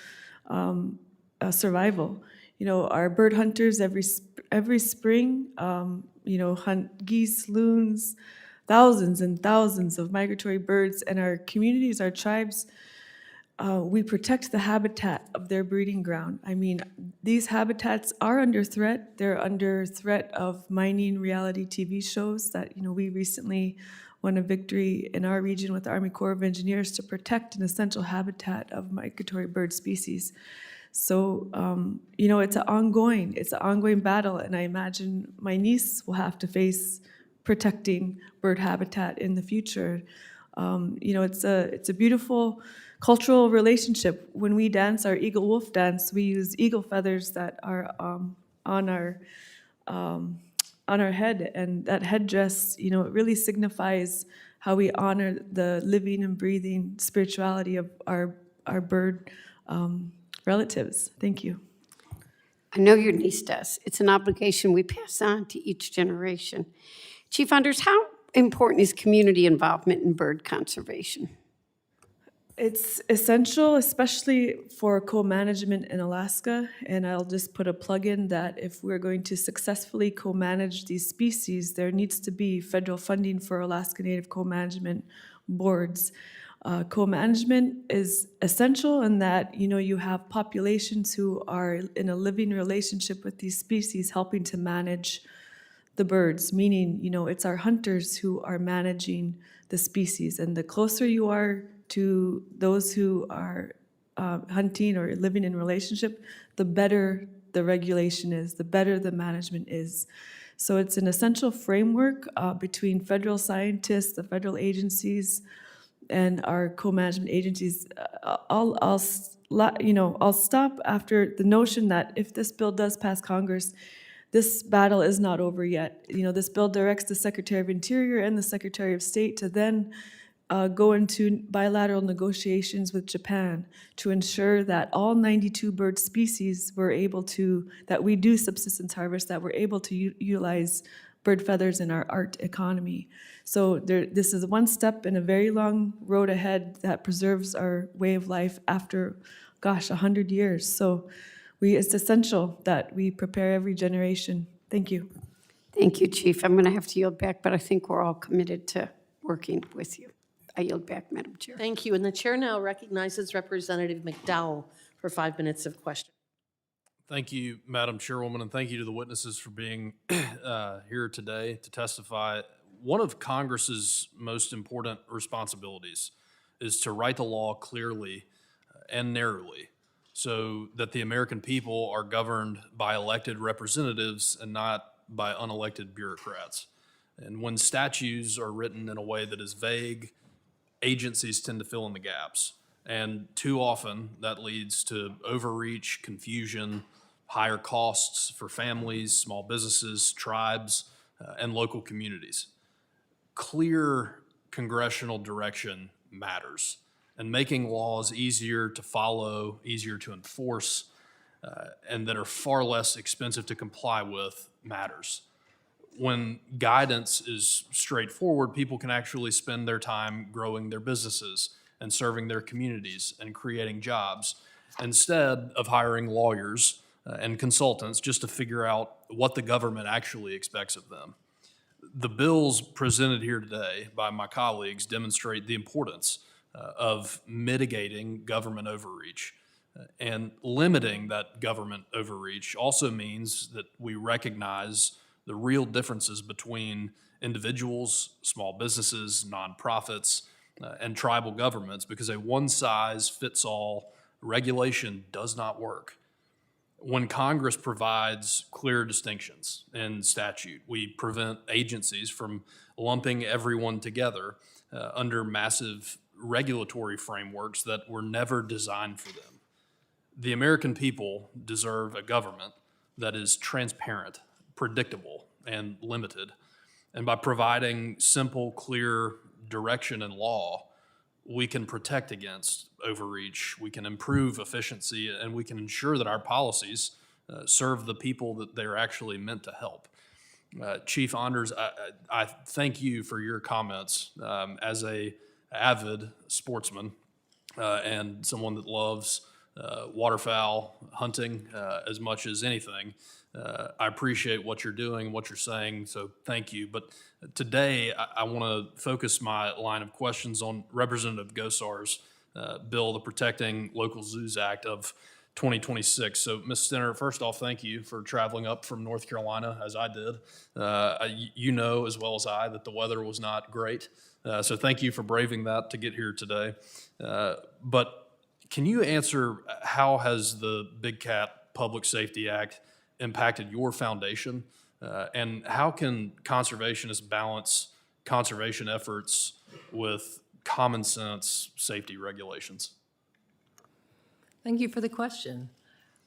survival. Our bird hunters every spring, hunt geese, loons, thousands and thousands of migratory birds, and our communities, our tribes, we protect the habitat of their breeding ground. I mean, these habitats are under threat. They're under threat of mining reality TV shows that, we recently won a victory in our region with the Army Corps of Engineers to protect an essential habitat of migratory bird species. So, it's an ongoing battle, and I imagine my niece will have to face protecting bird habitat in the future. It's a beautiful cultural relationship. When we dance our eagle wolf dance, we use eagle feathers that are on our head, and that headdress, it really signifies how we honor the living and breathing spirituality of our bird relatives. Thank you. I know your niece does. It's an obligation we pass on to each generation. Chief Anders, how important is community involvement in bird conservation? It's essential, especially for co-management in Alaska. And I'll just put a plug in that if we're going to successfully co-manage these species, there needs to be federal funding for Alaska Native co-management boards. Co-management is essential in that, you have populations who are in a living relationship with these species helping to manage the birds, meaning, it's our hunters who are managing the species. And the closer you are to those who are hunting or living in relationship, the better the regulation is, the better the management is. So it's an essential framework between federal scientists, the federal agencies, and our co-management agencies. I'll stop after the notion that if this bill does pass Congress, this battle is not over yet. This bill directs the Secretary of Interior and the Secretary of State to then go into bilateral negotiations with Japan to ensure that all 92 bird species that we do subsistence harvest, that we're able to utilize bird feathers in our art economy. So this is one step in a very long road ahead that preserves our way of life after, 100 years. So it's essential that we prepare every generation. Thank you. Thank you, Chief. I'm going to have to yield back, but I think we're all committed to working with you. I yield back, Madam Chair. Thank you. And the chair now recognizes Representative McDowell for 5 minutes of question. Thank you, Madam Chairwoman, and thank you to the witnesses for being here today to testify. One of Congress's most important responsibilities is to write the law clearly and narrowly so that the American people are governed by elected representatives and not by unelected bureaucrats. And when statutes are written in a way that is vague, agencies tend to fill in the gaps. And too often, that leads to overreach, confusion, higher costs for families, small businesses, tribes, and local communities. Clear congressional direction matters, and making laws easier to follow, easier to enforce, and that are far less expensive to comply with matters. When guidance is straightforward, people can actually spend their time growing their businesses and serving their communities and creating jobs, instead of hiring lawyers and consultants just to figure out what the government actually expects of them. The bills presented here today by my colleagues demonstrate the importance of mitigating government overreach. And limiting that government overreach also means that we recognize the real differences between individuals, small businesses, nonprofits, and tribal governments, because a one-size-fits-all regulation does not work. When Congress provides clear distinctions in statute, we prevent agencies from lumping everyone together under massive regulatory frameworks that were never designed for them. The American people deserve a government that is transparent, predictable, and limited. And by providing simple, clear direction in law, we can protect against overreach, we can improve efficiency, and we can ensure that our policies serve the people that they're actually meant to help. Chief Anders, I thank you for your comments. As a avid sportsman and someone that loves waterfowl hunting as much as anything, I appreciate what you're doing, what you're saying, so thank you. But today, I want to focus my line of questions on Representative Gosar's bill, the Protecting Local Zoos Act of 2026. So, Ms. Stenner, first off, thank you for traveling up from North Carolina, as I did. You know as well as I that the weather was not great, so thank you for braving that to get here today. But can you answer, how has the Big Cat Public Safety Act impacted your foundation? And how can conservationists balance conservation efforts with common sense safety regulations? Thank you for the question.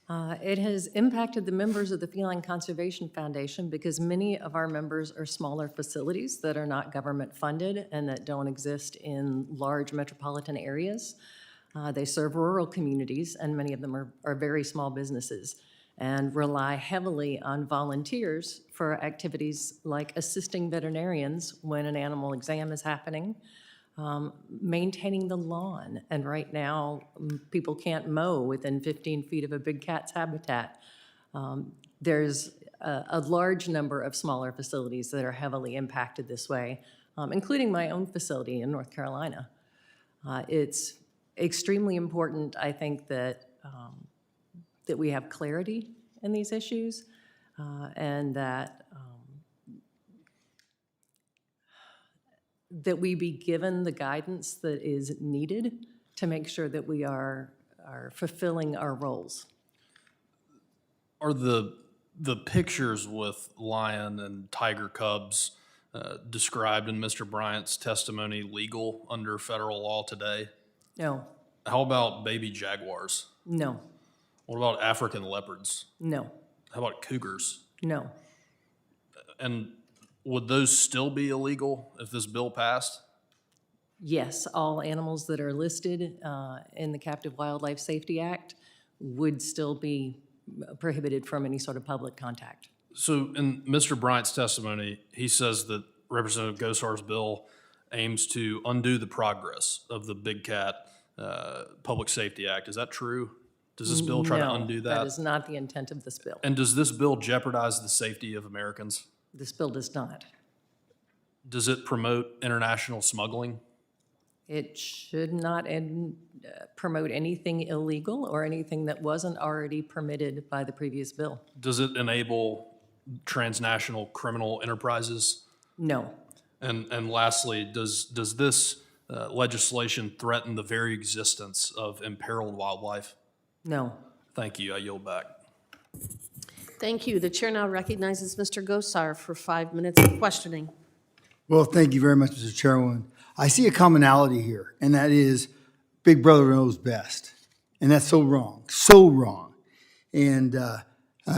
It has impacted the members of the Feline Conservation Foundation because many of our members are smaller facilities that are not government funded and that don't exist in large metropolitan areas. They serve rural communities, and many of them are very small businesses and rely heavily on volunteers for activities like assisting veterinarians when an animal exam is happening, maintaining the lawn. And right now, people can't mow within 15 feet of a big cat's habitat. There's a large number of smaller facilities that are heavily impacted this way, including my own facility in North Carolina. It's extremely important, I think, that we have clarity in these issues and that we be given the guidance that is needed to make sure that we are fulfilling our roles. Are the pictures with lion and tiger cubs described in Mr. Bryant's testimony legal under federal law today? No, How about baby jaguars? no, What about African leopards? no, How about cougars? no. And would those still be illegal if this bill passed? Yes, all animals that are listed in the Captive Wildlife Safety Act would still be prohibited from any sort of public contact. So in Mr. Bryant's testimony, he says that Representative Gosar's bill aims to undo the progress of the Big Cat Public Safety Act. Is that true? Does this bill try to undo No, that is not the intent of this bill. And does this bill jeopardize the safety of Americans? This bill does not. Does it promote international smuggling? It should not promote anything illegal or anything that wasn't already permitted by the previous bill. Does it enable transnational criminal enterprises? No, And lastly, does this legislation threaten the very existence of imperiled wildlife? no. Thank you. I yield back. Thank you. The chair now recognizes Mr. Gosar for 5 minutes of questioning. Well, thank you very much, Mr. Chairwoman. I see a commonality here, and that is Big Brother knows best. And that's so wrong, so wrong. And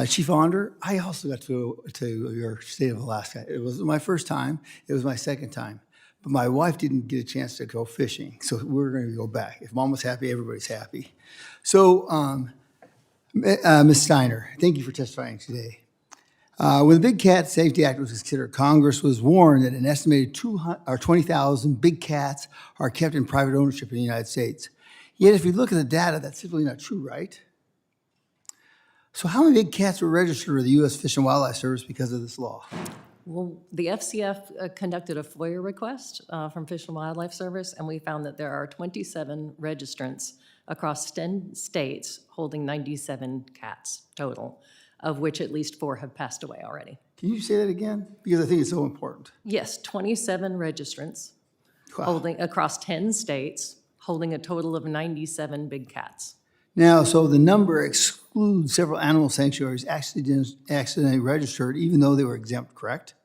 Chief Onder, I also got to your state of Alaska. It wasn't my first time, it was my second time. But my wife didn't get a chance to go fishing, so we're going to go back. If Mom was happy, everybody's happy. So, Ms. Steiner, thank you for testifying today. When the Big Cat Safety Act was considered, Congress was warned that an estimated 20,000 big cats are kept in private ownership in the United States. Yet if you look at the data, that's simply not true, right? So how many big cats were registered with the U.S. Fish and Wildlife Service because of this law? Well, the FCF conducted a FOIA request from Fish and Wildlife Service, and we found that there are 27 registrants across 10 states holding 97 cats total, of which at least 4 have passed away already. Can you say that again? Because I think it's so important. Yes, 27 registrants Wow. holding across 10 states, holding a total of 97 big cats. Now, so the number excludes several animal sanctuaries accidentally registered, even though they were exempt, correct?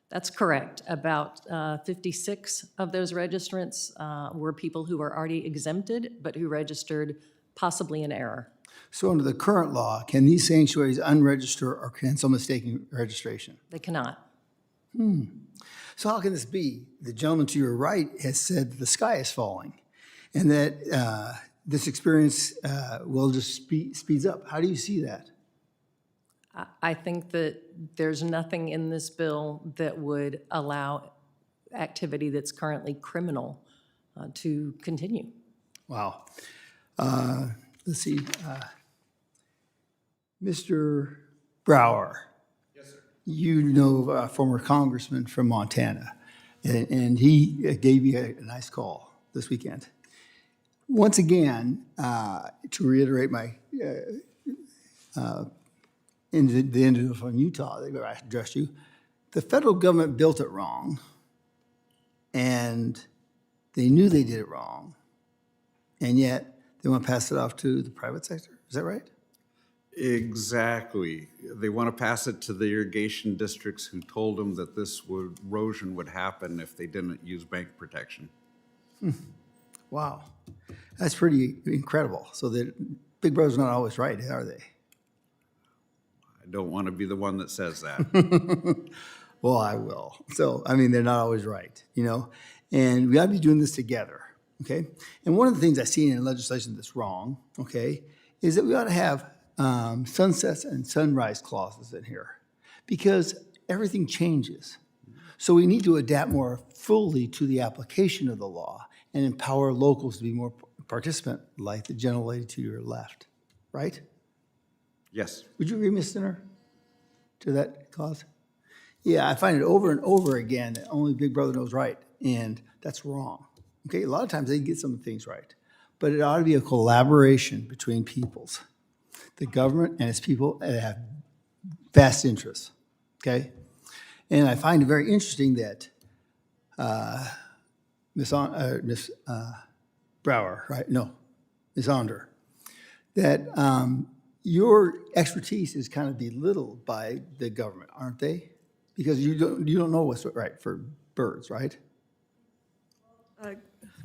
That's correct. About 56 of those registrants were people who were already exempted, but who registered possibly in error. So under the current law, can these sanctuaries unregister or cancel mistaken registration? They cannot. So how can this be? The gentleman to your right has said that the sky is falling and that this experience will just speeds up. How do you see that? I think that there's nothing in this bill that would allow activity that's currently criminal to continue. Wow. Let's see. Mr. Brower. Yes, sir. You know a former congressman from Montana, and he gave you a nice call this weekend. Once again, to reiterate my the individual from Utah that I addressed you, the federal government built it wrong, and they knew they did it wrong, and yet they want to pass it off to the private sector. Is that right? Exactly. They want to pass it to the irrigation districts who told them that this erosion would happen if they didn't use bank protection. Wow. That's pretty incredible. So that Big Brother's not always right, are they? I don't want to be the one that says that. Well, I will. So, I mean, they're not always right, you know? And we ought to be doing this together, okay? And one of the things I see in legislation that's wrong, okay, is that we ought to have sunsets and sunrise clauses in here because everything changes. So we need to adapt more fully to the application of the law and empower locals to be more participant, like the gentlelady to your left, right? Yes. Would you agree, Ms. Stinner, to that cause? Yeah, I find it over and over again that only Big Brother knows right, and that's wrong. Okay, a lot of times they get some things right, but it ought to be a collaboration between peoples, the government and its people that have vast interests, okay? And I find it very interesting that Ms. Brower, right? No, Ms. Onder, that your expertise is kind of belittled by the government, aren't they? Because you don't know what's right for birds, right?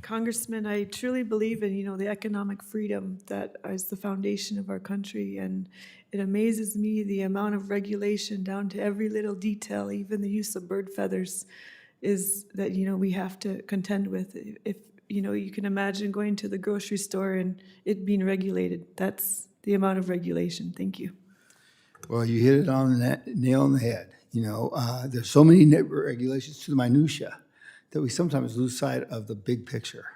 Congressman, I truly believe in, the economic freedom that is the foundation of our country, and it amazes me the amount of regulation down to every little detail, even the use of bird feathers, is that, we have to contend with. If, you can imagine going to the grocery store and it being regulated. That's the amount of regulation. Thank you. Well, you hit it on the nail on the head. There's so many regulations to the minutia that we sometimes lose sight of the big picture.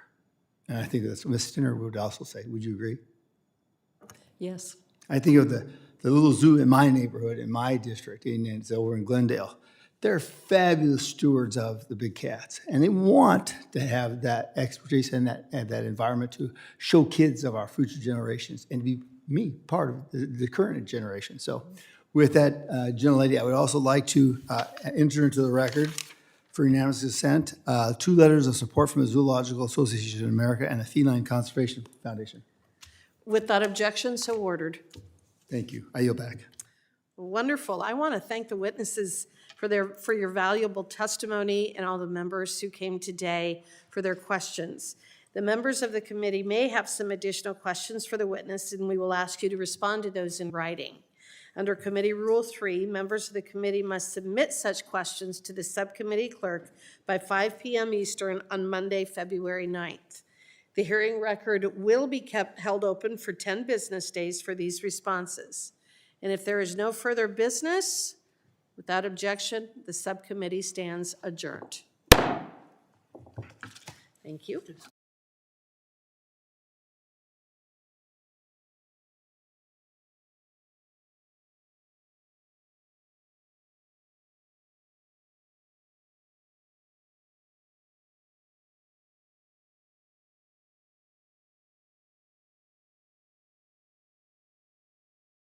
And I think that's what Ms. Stinner would also say. Would you agree? Yes. I think of the little zoo in my neighborhood, in my district, and it's over in Glendale. They're fabulous stewards of the big cats, and they want to have that expertise and that environment to show kids of our future generations and to be part of the current generation. So with that, gentlelady, I would also like to enter into the record for unanimous consent, 2 letters of support from the Zoological Association of America and the Feline Conservation Foundation. Without objection, so ordered. Thank you. I yield back. Wonderful. I want to thank the witnesses for your valuable testimony and all the members who came today for their questions. The members of the committee may have some additional questions for the witness, and we will ask you to respond to those in writing. Under Committee Rule 3, members of the committee must submit such questions to the subcommittee clerk by 5 p.m. Eastern on Monday, February 9th. The hearing record will be held open for 10 business days for these responses. And if there is no further business, without objection, the subcommittee stands adjourned. Thank you.